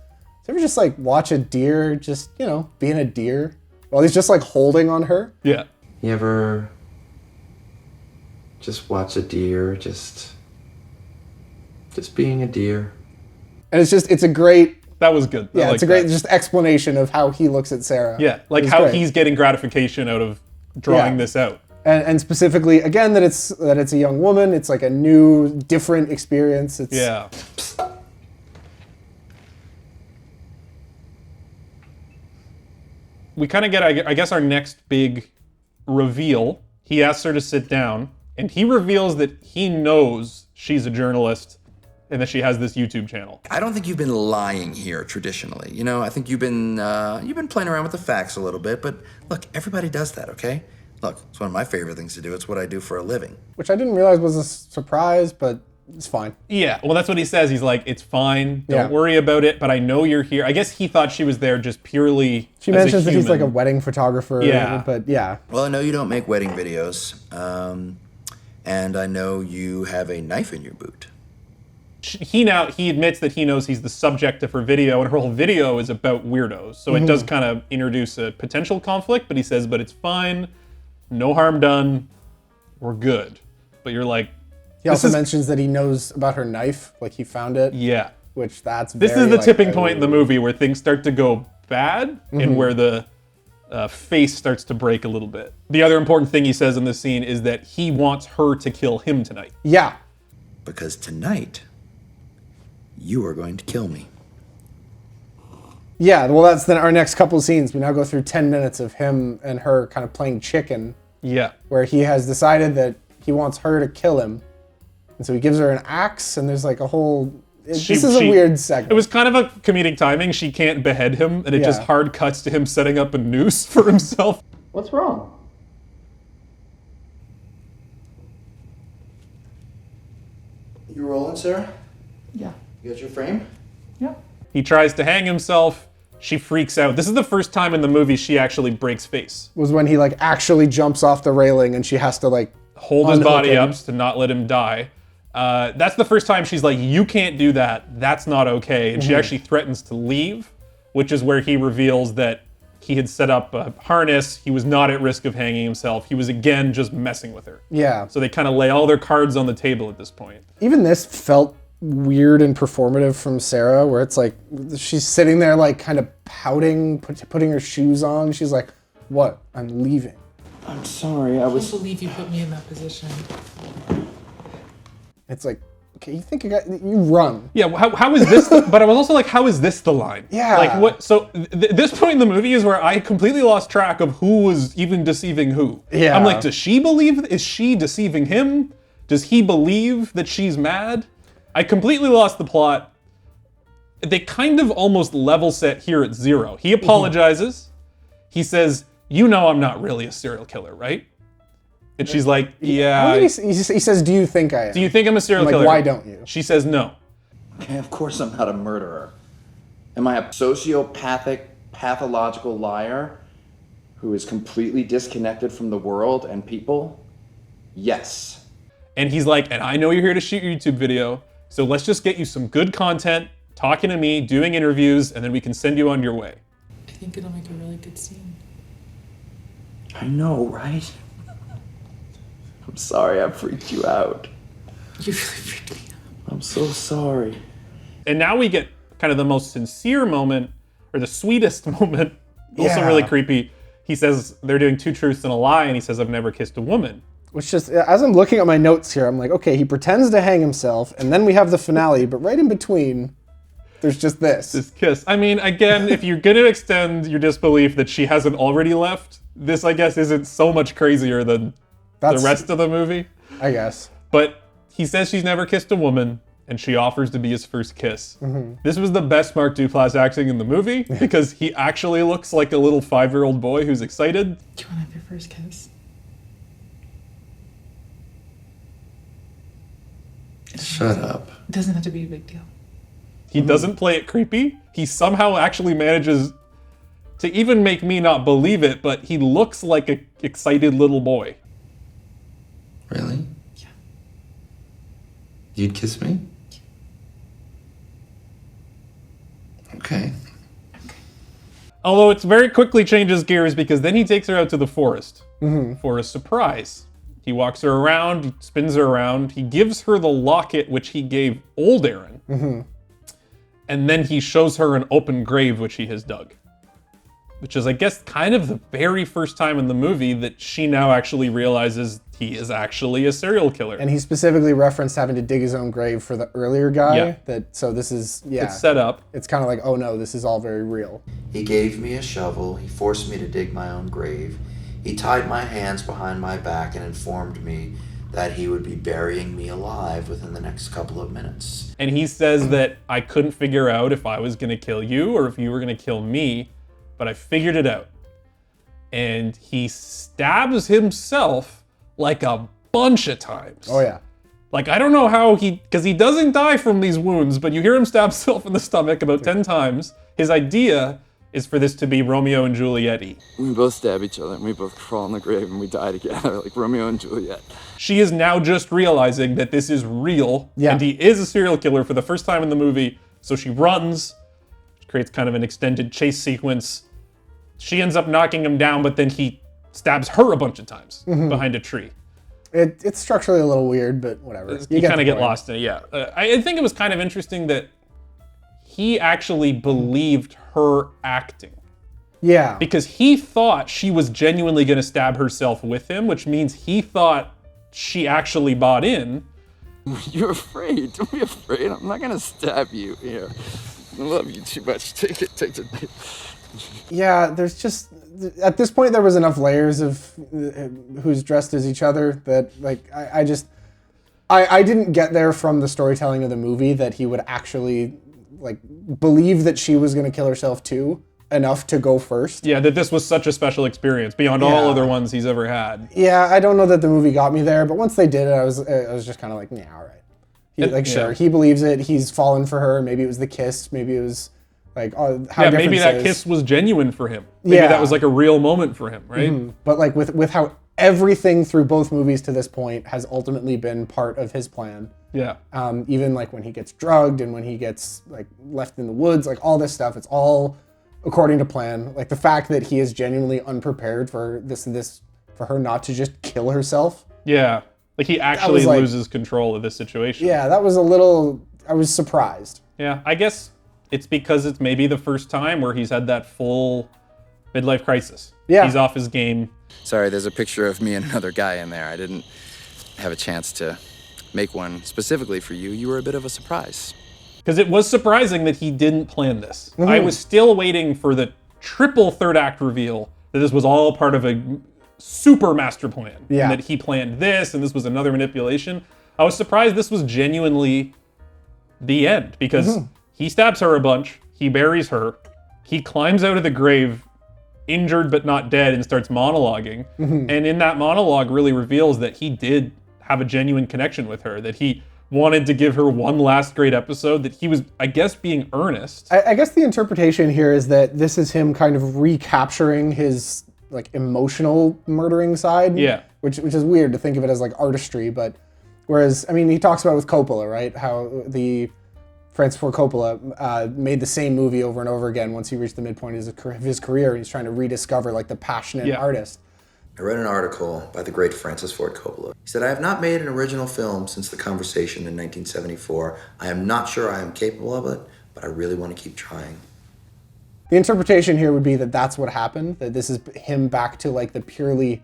You ever just like watch a deer just, being a deer while he's just like holding on her? Yeah. You ever just watch a deer just being a deer? And it's a great, That was good. I yeah, liked it's a great that. just explanation of how he looks at Sarah. Yeah, like It's how great. he's getting gratification out of drawing Yeah. this out. And specifically, again, that it's a young woman. It's like a new, different experience. It's, Yeah. We kind of get, I guess, our next big reveal. He asks her to sit down, and he reveals that he knows she's a journalist and that she has this YouTube channel. I don't think you've been lying here traditionally. I think you've been playing around with the facts a little bit, but look, everybody does that, okay? Look, it's one of my favorite things to do. It's what I do for a living. which I didn't realize was a surprise, but it's fine. Yeah, well, that's what he says. He's like, it's fine. Don't Yeah. worry about it, but I know you're here. I guess he thought she was there just purely She as mentions a that he's like a human. wedding photographer. Yeah. But yeah. Well, I know you don't make wedding videos, and I know you have a knife in your boot. He admits that he knows he's the subject of her video, and her whole video is about weirdos. So it does kind of introduce a potential conflict, but he says, but it's fine. No harm done. We're good. But you're like, He also mentions that he knows about her knife, like he found it, yeah. which that's This very, is the like, tipping point in the movie where things start to go bad and where the face starts to break a little bit. The other important thing he says in this scene is that he wants her to kill him tonight. Yeah. Because tonight, you are going to kill me. Yeah, well, that's then our next couple of scenes. We now go through 10 minutes of him and her kind of playing chicken, Yeah. where he has decided that he wants her to kill him. And so he gives her an axe, and there's like a whole... this is a weird segment. It was kind of a comedic timing. She can't behead him, and it just Yeah. hard cuts to him setting up a noose for himself. What's wrong? You rolling, Sarah? Yeah. You got your frame? Yeah. He tries to hang himself. She freaks out. This is the first time in the movie she actually breaks face. was when he like actually jumps off the railing, and she has to like Hold his body unhook him. up to not let him die. That's the first time she's like, you can't do that. That's not okay. And she actually threatens to leave, which is where he reveals that he had set up a harness. He was not at risk of hanging himself. He was, again, just messing with her. Yeah. So they kind of lay all their cards on the table at this point. Even this felt weird and performative from Sarah, where it's like she's sitting there like kind of pouting, putting her shoes on. She's like, "What? I'm leaving." I'm sorry, I I was... can't believe you put me in that position. It's like, okay, you think you run? Yeah, how is this? But I was also like, how is this the line? Yeah. Like what? So this point in the movie is where I completely lost track of who was even deceiving who. Yeah. I'm like, does she believe? Is she deceiving him? Does he believe that she's mad? I completely lost the plot. They kind of almost level set here at zero. He apologizes. He says, "You know I'm not really a serial killer, right?" And she's like, "Yeah." He says, "Do you think I am?" Do you think I'm a serial I'm like, killer? why don't you? She says no. Okay, of course I'm not a murderer. Am I a sociopathic, pathological liar who is completely disconnected from the world and people? Yes. And he's like, and I know you're here to shoot your YouTube video, so let's just get you some good content, talking to me, doing interviews, and then we can send you on your way. I think it'll make a really good scene. I know, right? I'm sorry I freaked you out. You really freaked me out. I'm so sorry. And now we get kind of the most sincere moment, or the sweetest moment, also Yeah. really creepy. He says they're doing 2 truths and a lie, and he says, I've never kissed a woman. Which just, as I'm looking at my notes here, I'm like, okay, he pretends to hang himself, and then we have the finale, but right in between, there's just this. This kiss. I mean, again, if you're going to extend your disbelief that she hasn't already left, this, I guess, isn't so much crazier than That's- the rest of the movie. I guess. But he says she's never kissed a woman, and she offers to be his first kiss. This was the best Mark Duplass acting in the movie, because he actually looks like a little 5-year-old boy who's excited. Do you want to have your first kiss? Shut up. It doesn't have to be a big deal. He doesn't play it creepy. He somehow actually manages to even make me not believe it, but he looks like an excited little boy. Really? Yeah. You'd kiss me? Okay. Although it very quickly changes gears, because then he takes her out to the forest for a surprise. He walks her around, he spins her around, he gives her the locket which he gave old Aaron, and then he shows her an open grave which he has dug. Which is, I guess, kind of the very first time in the movie that she now actually realizes he is actually a serial killer. And he specifically referenced having to dig his own grave for the earlier guy. Yeah. So this is, It's set up. It's kind of like, oh no, this is all very real. He gave me a shovel. He forced me to dig my own grave. He tied my hands behind my back and informed me that he would be burying me alive within the next couple of minutes. And he says that I couldn't figure out if I was going to kill you or if you were going to kill me, but I figured it out. And he stabs himself like a bunch of times. Oh yeah. Like, I don't know how because he doesn't die from these wounds, but you hear him stab himself in the stomach about 10 times. His idea is for this to be Romeo and Juliet-y. We both stab each other and we both crawl in the grave and we die together like Romeo and Juliet. She is now just realizing that this is real, Yeah. and he is a serial killer for the first time in the movie, so she runs, which creates kind of an extended chase sequence. She ends up knocking him down, but then he stabs her a bunch of times behind a tree. It's structurally a little weird, but whatever. You kind the of get point. lost in it, yeah. I think it was kind of interesting that he actually believed her acting. Yeah. Because he thought she was genuinely going to stab herself with him, which means he thought she actually bought in. You're afraid. Don't be afraid. I'm not gonna stab you here. I love you too much. Take it. Yeah, there's just, at this point there was enough layers of who's dressed as each other that, like, I didn't get there from the storytelling of the movie that he would actually, like, believe that she was going to kill herself too, enough to go first. Yeah, that this was such a special experience beyond all Yeah. other ones he's ever had. Yeah, I don't know that the movie got me there, but once they did it, I was just kind of like, yeah, all right. Sure, he believes it. He's fallen for her. Maybe it was the kiss. Maybe it was like, oh, how Yeah, different maybe that is. kiss was genuine for him. Maybe Yeah. that was like a real moment for him, right? But like with how everything through both movies to this point has ultimately been part of his plan. Yeah. Even like when he gets drugged and when he gets like left in the woods, like all this stuff, it's all according to plan. Like the fact that he is genuinely unprepared for this for her not to just kill herself. Yeah. Like he actually like- loses control of this situation. Yeah, that was a little. I was surprised. Yeah, I guess it's because it's maybe the first time where he's had that full midlife crisis. Yeah. He's off his game. Sorry, there's a picture of me and another guy in there. I didn't have a chance to make one specifically for you. You were a bit of a surprise. Because it was surprising that he didn't plan this. Mm-hmm. I was still waiting for the triple third act reveal that this was all part of a super master plan. Yeah. And that he planned this and this was another manipulation. I was surprised this was genuinely the end because Mm-hmm. he stabs her a bunch, he buries her, he climbs out of the grave injured but not dead and starts monologuing. Mm-hmm. And in that monologue really reveals that he did have a genuine connection with her, that he wanted to give her one last great episode, that he was, I guess, being earnest. I guess the interpretation here is that this is him kind of recapturing his like emotional murdering side. Yeah. Which is weird to think of it as like artistry, but whereas I mean he talks about with Coppola, right? How the Francis Ford Coppola made the same movie over and over again once he reached the midpoint of his career and he's trying to rediscover like the passionate Yeah. artist. I read an article by the great Francis Ford Coppola. He said, I have not made an original film since The Conversation in 1974. I am not sure I am capable of it, but I really want to keep trying. The interpretation here would be that that's what happened, that this is him back to like the purely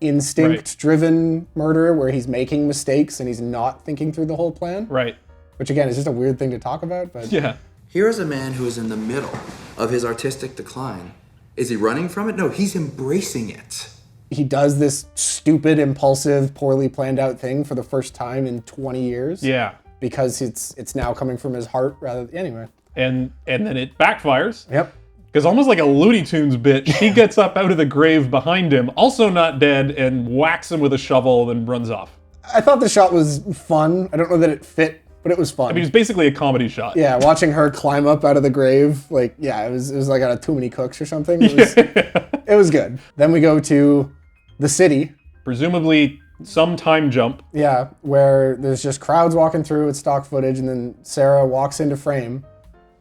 instinct-driven murder where he's making mistakes and he's not thinking through the whole plan. Right. Which again is just a weird thing to talk about, but Yeah. Here is a man who is in the middle of his artistic decline. Is he running from it? No, he's embracing it. he does this stupid, impulsive, poorly planned out thing for the first time in 20 years. Yeah. Because it's now coming from his heart rather than, anyway. And then it backfires. Yep. Because almost like a Looney Tunes bit, she gets up out of the grave behind him, also not dead, and whacks him with a shovel, then runs off. I thought the shot was fun. I don't know that it fit, but it was fun. I mean, it's basically a comedy shot. Yeah, watching her climb up out of the grave, like, yeah, it was like out of Too Many Cooks or something. It was good. Then we go to the city. Presumably some time jump. Yeah, where there's just crowds walking through with stock footage, and then Sarah walks into frame,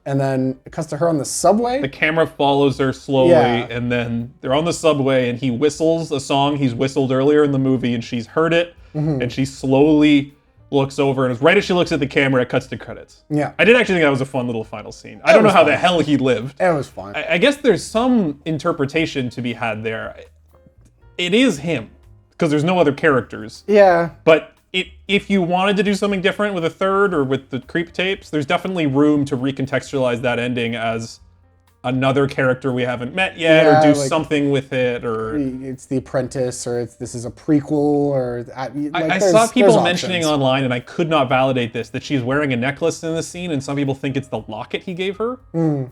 and then it cuts to her on the subway. The camera follows her slowly, and then they're on the subway, and he whistles a song he's whistled earlier in the movie, and she's heard it, and she slowly looks over, and right as she looks at the camera, it cuts to credits. Yeah. I did actually think that was a fun little final scene. I don't know how the hell he lived. It was fun. I guess there's some interpretation to be had there. It is him, because there's no other characters. Yeah. But if you wanted to do something different with a third or with the creep tapes, there's definitely room to recontextualize that ending as another character we haven't met yet, or do like, something with it, or it's The Apprentice, or this is a prequel, or I saw people mentioning online, and I could not validate this, that she's wearing a necklace in the scene, and some people think it's the locket he gave her,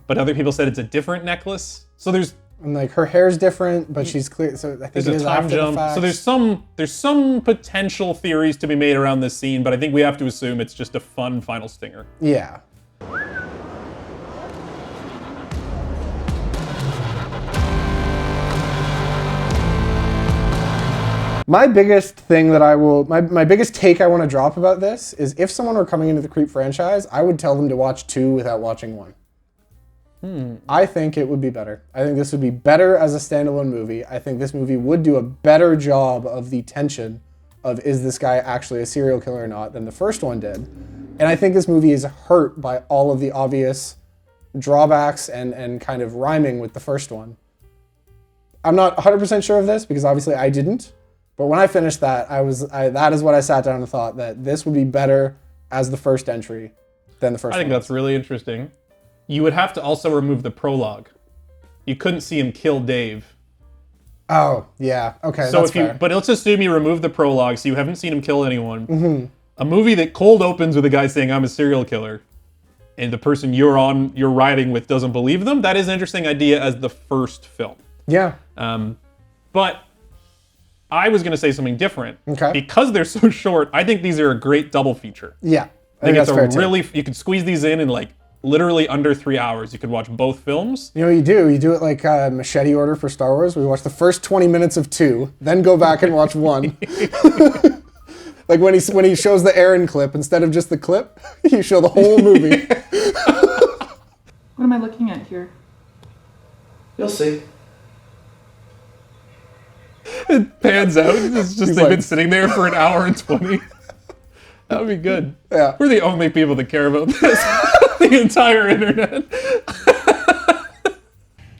but other people said it's a different necklace. So there's and like her hair's different, but she's clear. So I think there's it a is time after jump. the fact. So there's some potential theories to be made around this scene, but I think we have to assume it's just a fun final stinger. Yeah. My biggest thing that my biggest take I want to drop about this is if someone were coming into the Creep franchise, I would tell them to watch 2 without watching 1. I think it would be better. I think this would be better as a standalone movie. I think this movie would do a better job of the tension of is this guy actually a serial killer or not than the first one did. And I think this movie is hurt by all of the obvious drawbacks and kind of rhyming with the first one. I'm not 100% sure of this because obviously I didn't. But when I finished that, that is what I sat down and thought, that this would be better as the first entry than the first one. I think that's really interesting. You would have to also remove the prologue. You couldn't see him kill Dave. Oh, yeah. Okay, so that's fair. But let's assume you remove the prologue, so you haven't seen him kill anyone. A movie that cold opens with a guy saying, I'm a serial killer, and the person you're riding with doesn't believe them, that is an interesting idea as the first film. Yeah. But I was going to say something different. Okay. Because they're so short, I think these are a great double feature. Yeah. I think it's a really, you could squeeze these in like literally under 3 hours. You could watch both films. You know what you do? You do it like machete order for Star Wars. We watch the first 20 minutes of 2, then go back and watch 1. Like when he shows the Aaron clip, instead of just the clip, you show the whole movie. What am I looking at here? You'll see. It pans out. It's just they've been sitting there for an hour and 20. That would be good. Yeah. We're the only people that care about this. The entire internet.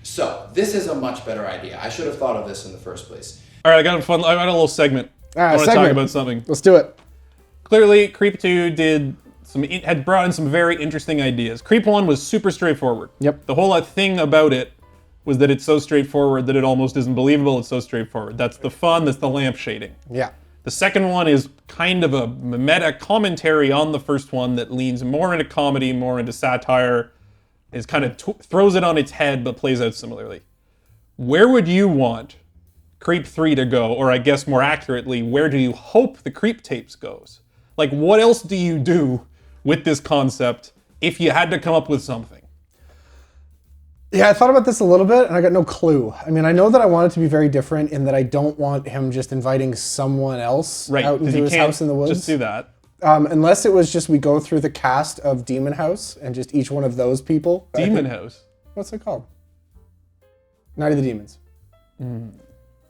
So, this is a much better idea. I should have thought of this in the first place. All right, I got a little segment. All right, I want to talk about something. Let's do it. Clearly, Creep 2 had brought in some very interesting ideas. Creep 1 was super straightforward. Yep. The whole thing about it was that it's so straightforward that it almost isn't believable. It's so straightforward. That's the fun. That's the lamp shading. Yeah. The second one is kind of a meta commentary on the first one that leans more into comedy, more into satire, is kind of throws it on its head but plays out similarly. Where would you want Creep 3 to go? Or I guess more accurately, where do you hope the Creep tapes goes? Like, what else do you do with this concept if you had to come up with something? Yeah, I thought about this a little bit, and I got no clue. I mean, I know that I want it to be very different in that I don't want him just inviting someone else out into his house in the woods. Just do that. Unless it was just we go through the cast of Demon House and just each one of those people. Demon House? What's it called? Night of the Demons.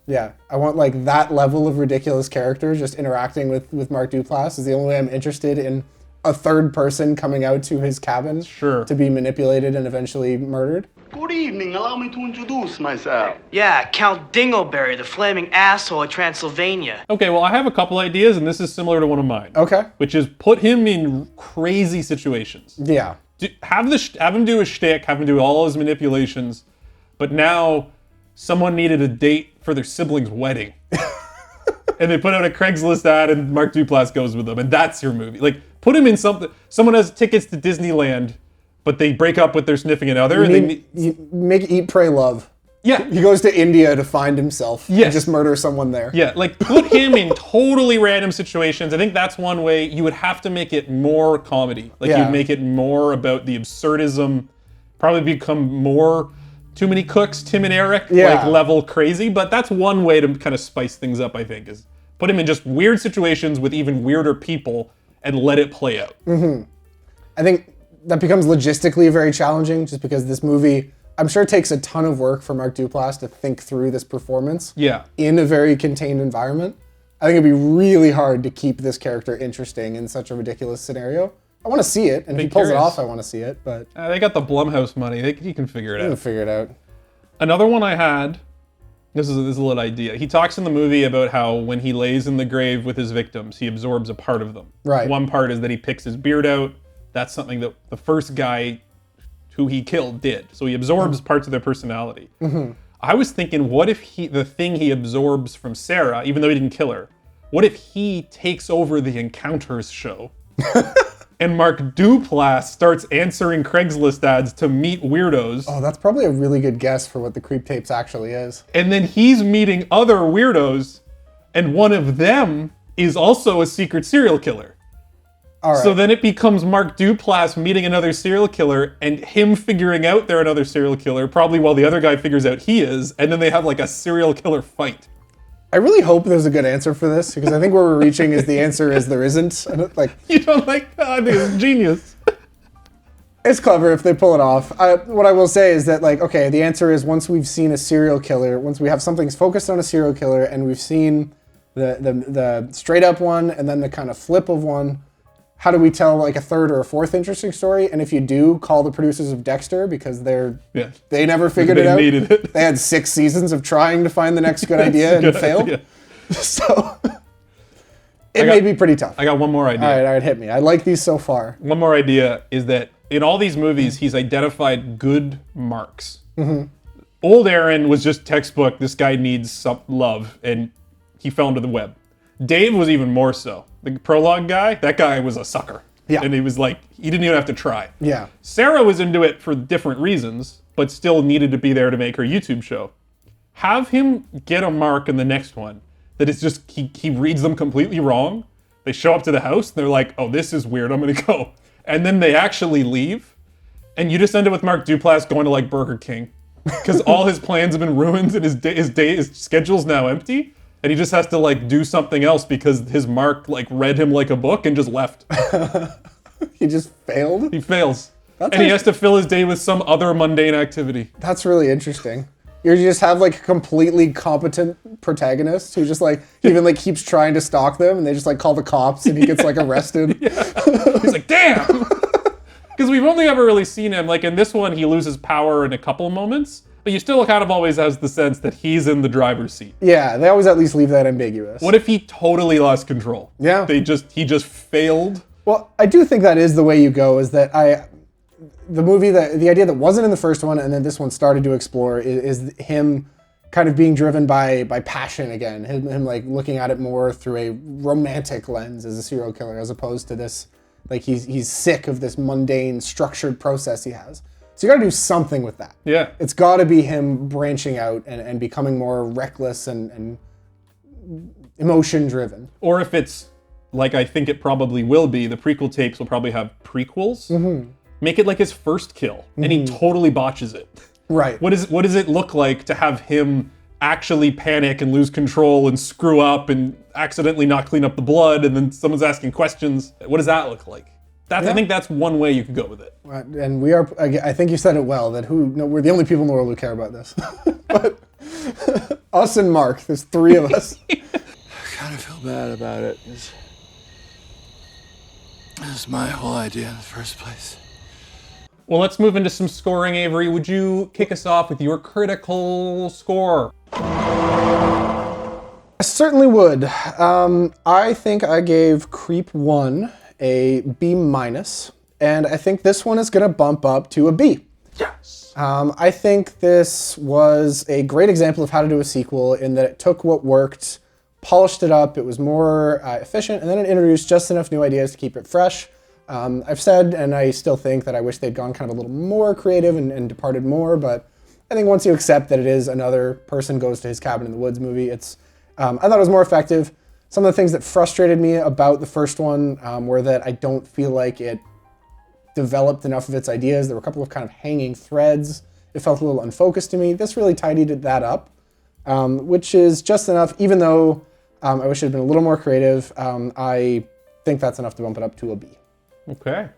Yeah, I want like that level of ridiculous character just interacting with Mark Duplass is the only way I'm interested in a third person coming out to his cabin to be manipulated and eventually murdered. Good evening. Allow me to introduce myself. Yeah, Count Dingleberry, the flaming asshole of Transylvania. Okay, well, I have a couple ideas, and this is similar to one of mine. Okay. Which is put him in crazy situations. Yeah. Have him do a shtick, have him do all his manipulations, but now someone needed a date for their sibling's wedding. And they put out a Craigslist ad, and Mark Duplass goes with them, and that's your movie. Like, put him in something. Someone has tickets to Disneyland, but they break up with their significant other. You make Eat, Pray, Love. Yeah. He goes to India to find himself. Yes. And just murder someone there. Yeah, like put him in totally random situations. I think that's one way. You would have to make it more comedy. Like you'd make it more about the absurdism, probably become more Too Many Cooks, Tim and Eric, like level crazy. But that's one way to kind of spice things up, I think, is put him in just weird situations with even weirder people and let it play out. Mm-hmm. I think that becomes logistically very challenging just because this movie, I'm sure, takes a ton of work for Mark Duplass to think through this performance in a very contained environment. I think it'd be really hard to keep this character interesting in such a ridiculous scenario. I want to see it, and if he pulls it off, I want to see it, but... they got the Blumhouse money. He can figure it out. He can figure it out. Another one I had, this is a little idea. He talks in the movie about how when he lays in the grave with his victims, he absorbs a part of them. Right. One part is that he picks his beard out. That's something that the first guy who he killed did. So he absorbs parts of their personality. Mm-hmm. I was thinking, what if the thing he absorbs from Sarah, even though he didn't kill her, what if he takes over the Encounters show and Mark Duplass starts answering Craigslist ads to meet weirdos? Oh, that's probably a really good guess for what the Creep Tapes actually is. And then he's meeting other weirdos, and one of them is also a secret serial killer. All right. So then it becomes Mark Duplass meeting another serial killer and him figuring out they're another serial killer, probably while the other guy figures out he is, and then they have like a serial killer fight. I really hope there's a good answer for this, because I think where we're reaching is the answer is there isn't. Like, you don't like that? I think it's genius. It's clever if they pull it off. What I will say is that, like, okay, the answer is once we've seen a serial killer, once we have something focused on a serial killer, and we've seen the straight up one and then the kind of flip of one, how do we tell like a third or a fourth interesting story? And if you do, call the producers of Dexter, because they never figured it out. They needed it. They had 6 seasons of trying to find the next good idea and failed. Idea. So it may be pretty tough. I got one more idea. All right, hit me. I like these so far. One more idea is that in all these movies, he's identified good marks. Mm-hmm. Old Aaron was just textbook, this guy needs some love, and he fell into the web. Dave was even more so. The prologue guy, that guy was a sucker. Yeah. And he was like, he didn't even have to try. Yeah. Sarah was into it for different reasons, but still needed to be there to make her YouTube show. Have him get a mark in the next one that is just, he reads them completely wrong. They show up to the house, and they're like, oh, this is weird, I'm gonna go. And then they actually leave, and you just end up with Mark Duplass going to like Burger King, because all his plans have been ruined, and his schedule's now empty. And he just has to like do something else because his Mark like read him like a book and just left. He just failed? He fails. He has to fill his day with some other mundane activity. That's really interesting. You just have like a completely competent protagonist who just like even like keeps trying to stalk them, and they just like call the cops and he gets like arrested. He's like, damn! Because we've only ever really seen him, like in this one, he loses power in a couple moments. But you still kind of always has the sense that he's in the driver's seat. Yeah, they always at least leave that ambiguous. What if he totally lost control? Yeah. He just failed? Well, I do think that is the way you go, is that the idea that wasn't in the first one and then this one started to explore is him kind of being driven by passion again. Him like looking at it more through a romantic lens as a serial killer, as opposed to this, like he's sick of this mundane structured process he has. So you gotta do something with that. Yeah. It's gotta be him branching out and becoming more reckless and emotion driven. Or if it's, like I think it probably will be, the prequel tapes will probably have prequels. Mm-hmm. Make it like his first kill, and he totally botches it. Right. What does it look like to have him actually panic and lose control and screw up and accidentally not clean up the blood, and then someone's asking questions? What does that look like? I think that's one way you could go with it. And we are, I think you said it well, that we're the only people in the world who care about this. But Us and Mark. There's 3 of us. I kind of feel bad about it. This is my whole idea in the first place. Well, let's move into some scoring, Avery. Would you kick us off with your critical score? I certainly would. I think I gave Creep 1 a B-, and I think this one is going to bump up to a B. Yes. I think this was a great example of how to do a sequel in that it took what worked, polished it up, it was more efficient, and then it introduced just enough new ideas to keep it fresh. I've said, and I still think, that I wish they'd gone kind of a little more creative and departed more, but I think once you accept that it is another person goes to his cabin in the woods movie, it's I thought it was more effective. Some of the things that frustrated me about the first one were that I don't feel like it developed enough of its ideas. There were a couple of kind of hanging threads. It felt a little unfocused to me. This really tidied that up, which is just enough, even though I wish it had been a little more creative. I think that's enough to bump it up to a B. Okay.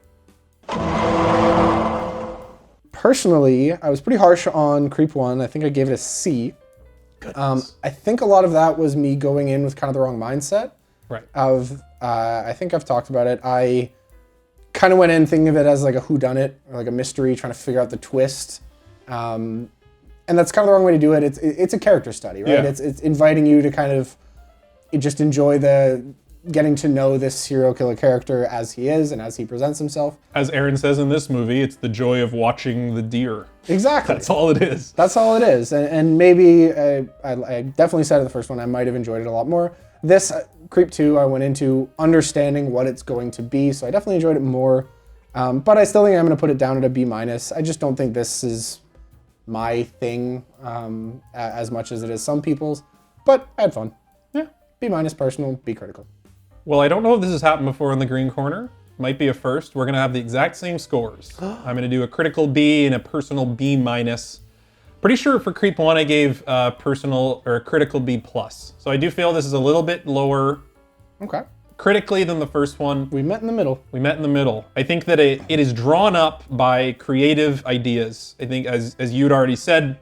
Personally, I was pretty harsh on Creep 1. I think I gave it a C. I think a lot of that was me going in with kind of the wrong mindset. Right. I think I've talked about it. I kind of went in thinking of it as like a whodunit, or like a mystery, trying to figure out the twist. And that's kind of the wrong way to do it. It's a character study, right? Yeah. It's inviting you to kind of just enjoy getting to know this serial killer character as he is and as he presents himself. As Aaron says in this movie, it's the joy of watching the deer. Exactly. That's all it is. That's all it is. And maybe, I definitely said in the first one, I might have enjoyed it a lot more. This, Creep 2, I went into understanding what it's going to be, so I definitely enjoyed it more. But I still think I'm going to put it down at a B-. I just don't think this is my thing as much as it is some people's. But I had fun. Yeah. B- personal, B critical. Well, I don't know if this has happened before in the Green Corner. Might be a first. We're going to have the exact same scores. I'm going to do a critical B and a personal B-. Pretty sure for Creep 1 I gave a critical B+. So I do feel this is a little bit lower critically than the first one. We met in the middle. I think that it is drawn up by creative ideas. I think as you'd already said,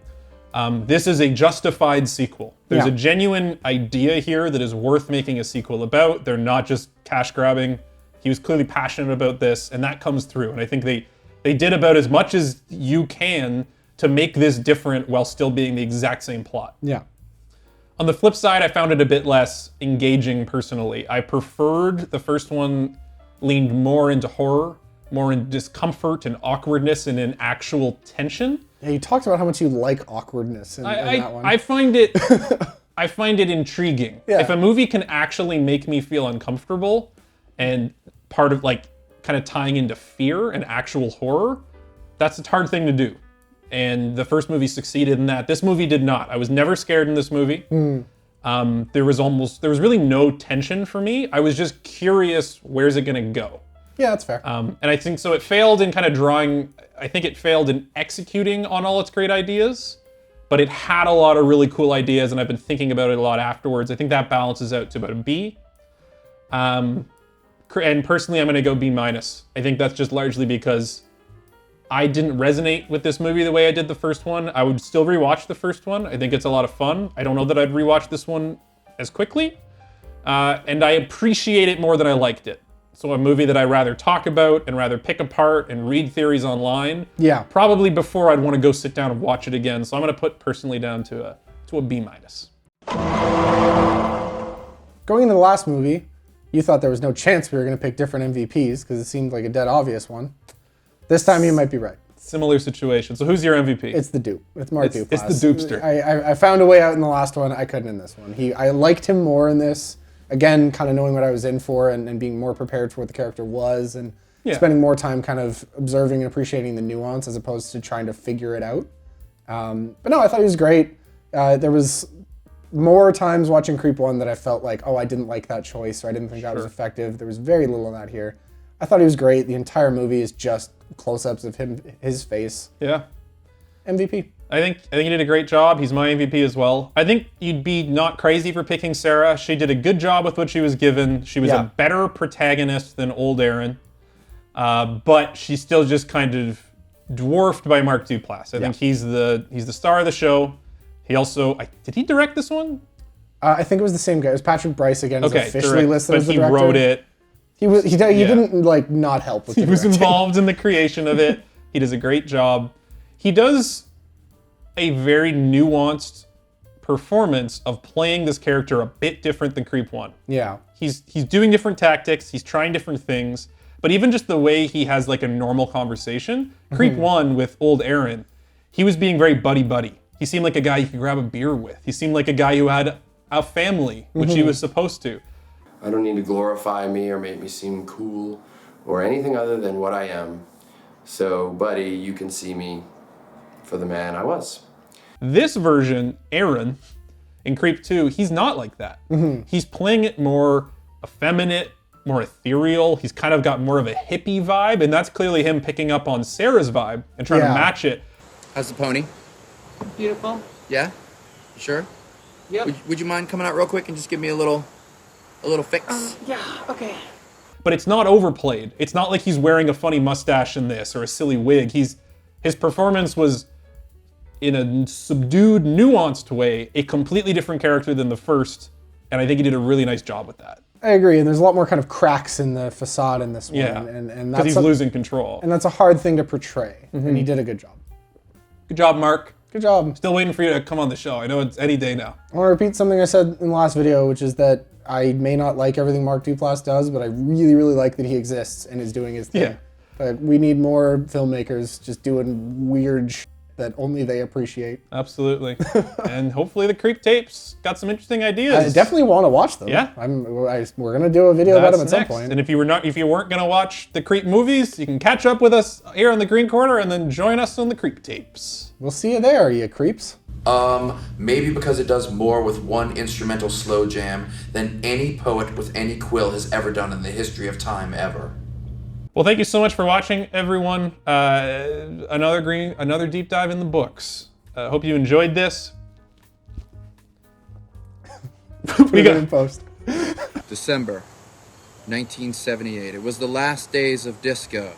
this is a justified sequel. There's a genuine idea here that is worth making a sequel about. They're not just cash grabbing. He was clearly passionate about this, and that comes through. And I think they did about as much as you can to make this different while still being the exact same plot. Yeah. On the flip side, I found it a bit less engaging personally. I preferred the first one leaned more into horror, more in discomfort and awkwardness and in actual tension. Yeah, you talked about how much you like awkwardness in that one. I find it intriguing. Yeah. If a movie can actually make me feel uncomfortable and part of like kind of tying into fear and actual horror, that's a hard thing to do. And the first movie succeeded in that. This movie did not. I was never scared in this movie. There was really no tension for me. I was just curious, where's it gonna go? Yeah, that's fair. And I think so it failed in kind of I think it failed in executing on all its great ideas, but it had a lot of really cool ideas and I've been thinking about it a lot afterwards. I think that balances out to about a B. And personally, I'm gonna go B-. I think that's just largely because I didn't resonate with this movie the way I did the first one. I would still rewatch the first one. I think it's a lot of fun. I don't know that I'd rewatch this one as quickly. And I appreciate it more than I liked it. So a movie that I rather talk about and rather pick apart and read theories online. Yeah. Probably before I'd want to go sit down and watch it again. So I'm going to put personally down to a B-. Going into the last movie, you thought there was no chance we were going to pick different MVPs because it seemed like a dead obvious one. This time you might be right. Similar situation. So who's your MVP? It's the dupe. It's Mark Duplass. It's the dupester. I found a way out in the last one. I couldn't in this one. I liked him more in this. Again, kind of knowing what I was in for and being more prepared for what the character was and spending more time kind of observing and appreciating the nuance as opposed to trying to figure it out. But no, I thought he was great. There was more times watching Creep 1 that I felt like, oh, I didn't like that choice or I didn't think that was effective. There was very little of that here. I thought he was great. The entire movie is just close-ups of his face. Yeah. MVP. I think he did a great job. He's my MVP as well. I think you'd be not crazy for picking Sarah. She did a good job with what she was given. She was a better protagonist than old Aaron. But she's still just kind of dwarfed by Mark Duplass. I think he's the star of the show. He also, did he direct this one? I think it was the same guy. It was Patrick Bryce again. Is officially listed as the but he director. wrote it. He didn't like not help with. He was directing. involved in the creation of it. He does a great job. He does a very nuanced performance of playing this character a bit different than Creep 1. Yeah. He's doing different tactics, he's trying different things, but even just the way he has like a normal conversation, Creep 1 with old Aaron, he was being very buddy-buddy. He seemed like a guy you could grab a beer with. He seemed like a guy who had a family, which he was supposed to. I don't need to glorify me or make me seem cool or anything other than what I am. So, buddy, you can see me for the man I was. This version, Aaron, in Creep 2, he's not like that. He's playing it more effeminate, more ethereal. He's kind of got more of a hippie vibe, and that's clearly him picking up on Sarah's vibe and trying to match it. How's the pony? Beautiful. Yeah? You sure? Yep. Would you mind coming out real quick and just give me a little fix? Yeah, okay. But it's not overplayed. It's not like he's wearing a funny mustache in this or a silly wig. His performance was, in a subdued, nuanced way, a completely different character than the first, and I think he did a really nice job with that. I agree, and there's a lot more kind of cracks in the facade in this one. Yeah, and because that's he's losing control. And that's a hard thing to portray, and he did a good job. Good job, Mark. Good job. Still waiting for you to come on the show. I know it's any day now. I want to repeat something I said in the last video, which is that I may not like everything Mark Duplass does, but I really, really like that he exists and is doing his thing. Yeah. But we need more filmmakers just doing weird shit that only they appreciate. Absolutely. And hopefully the Creep tapes got some interesting ideas. I definitely want to watch them. Yeah. We're gonna do a video about them at some point. And if you weren't gonna watch the Creep movies, you can catch up with us here on the Green Corner and then join us on the Creep tapes. We'll see you there, you creeps. Maybe because it does more with one instrumental slow jam than any poet with any quill has ever done in the history of time ever. Well, thank you so much for watching, everyone. Another deep dive in the books. Hope you enjoyed this. We got in post. December 1978. It was the last days of disco.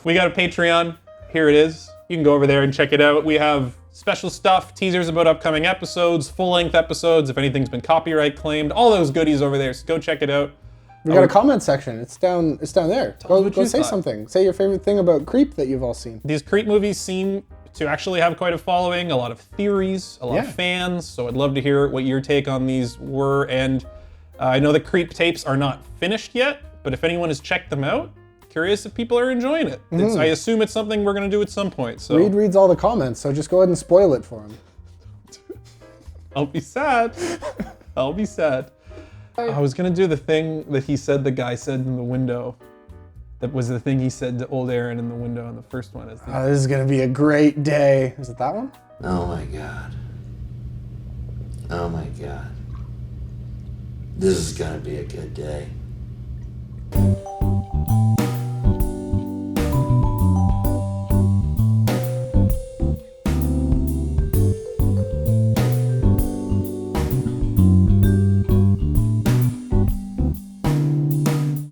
We got a Patreon. Here it is. You can go over there and check it out. We have special stuff, teasers about upcoming episodes, full-length episodes, if anything's been copyright claimed, all those goodies over there. So go check it out. We got a comment section. It's down there. Go say thought. something. Say your favorite thing about Creep that you've all seen. These Creep movies seem to actually have quite a following, a lot of theories, a lot of fans. So I'd love to hear what your take on these were. And I know the Creep tapes are not finished yet, but if anyone has checked them out, curious if people are enjoying it. I assume it's something we're going to do at some point. So Reed reads all the comments, so just go ahead and spoil it for him. I'll be sad. I'll be sad. I was gonna do the thing that he said the guy said in the window. That was the thing he said to old Aaron in the window in the first one. This is gonna be a great day. Is it that one? Oh my God. Oh my God. This is gonna be a good day.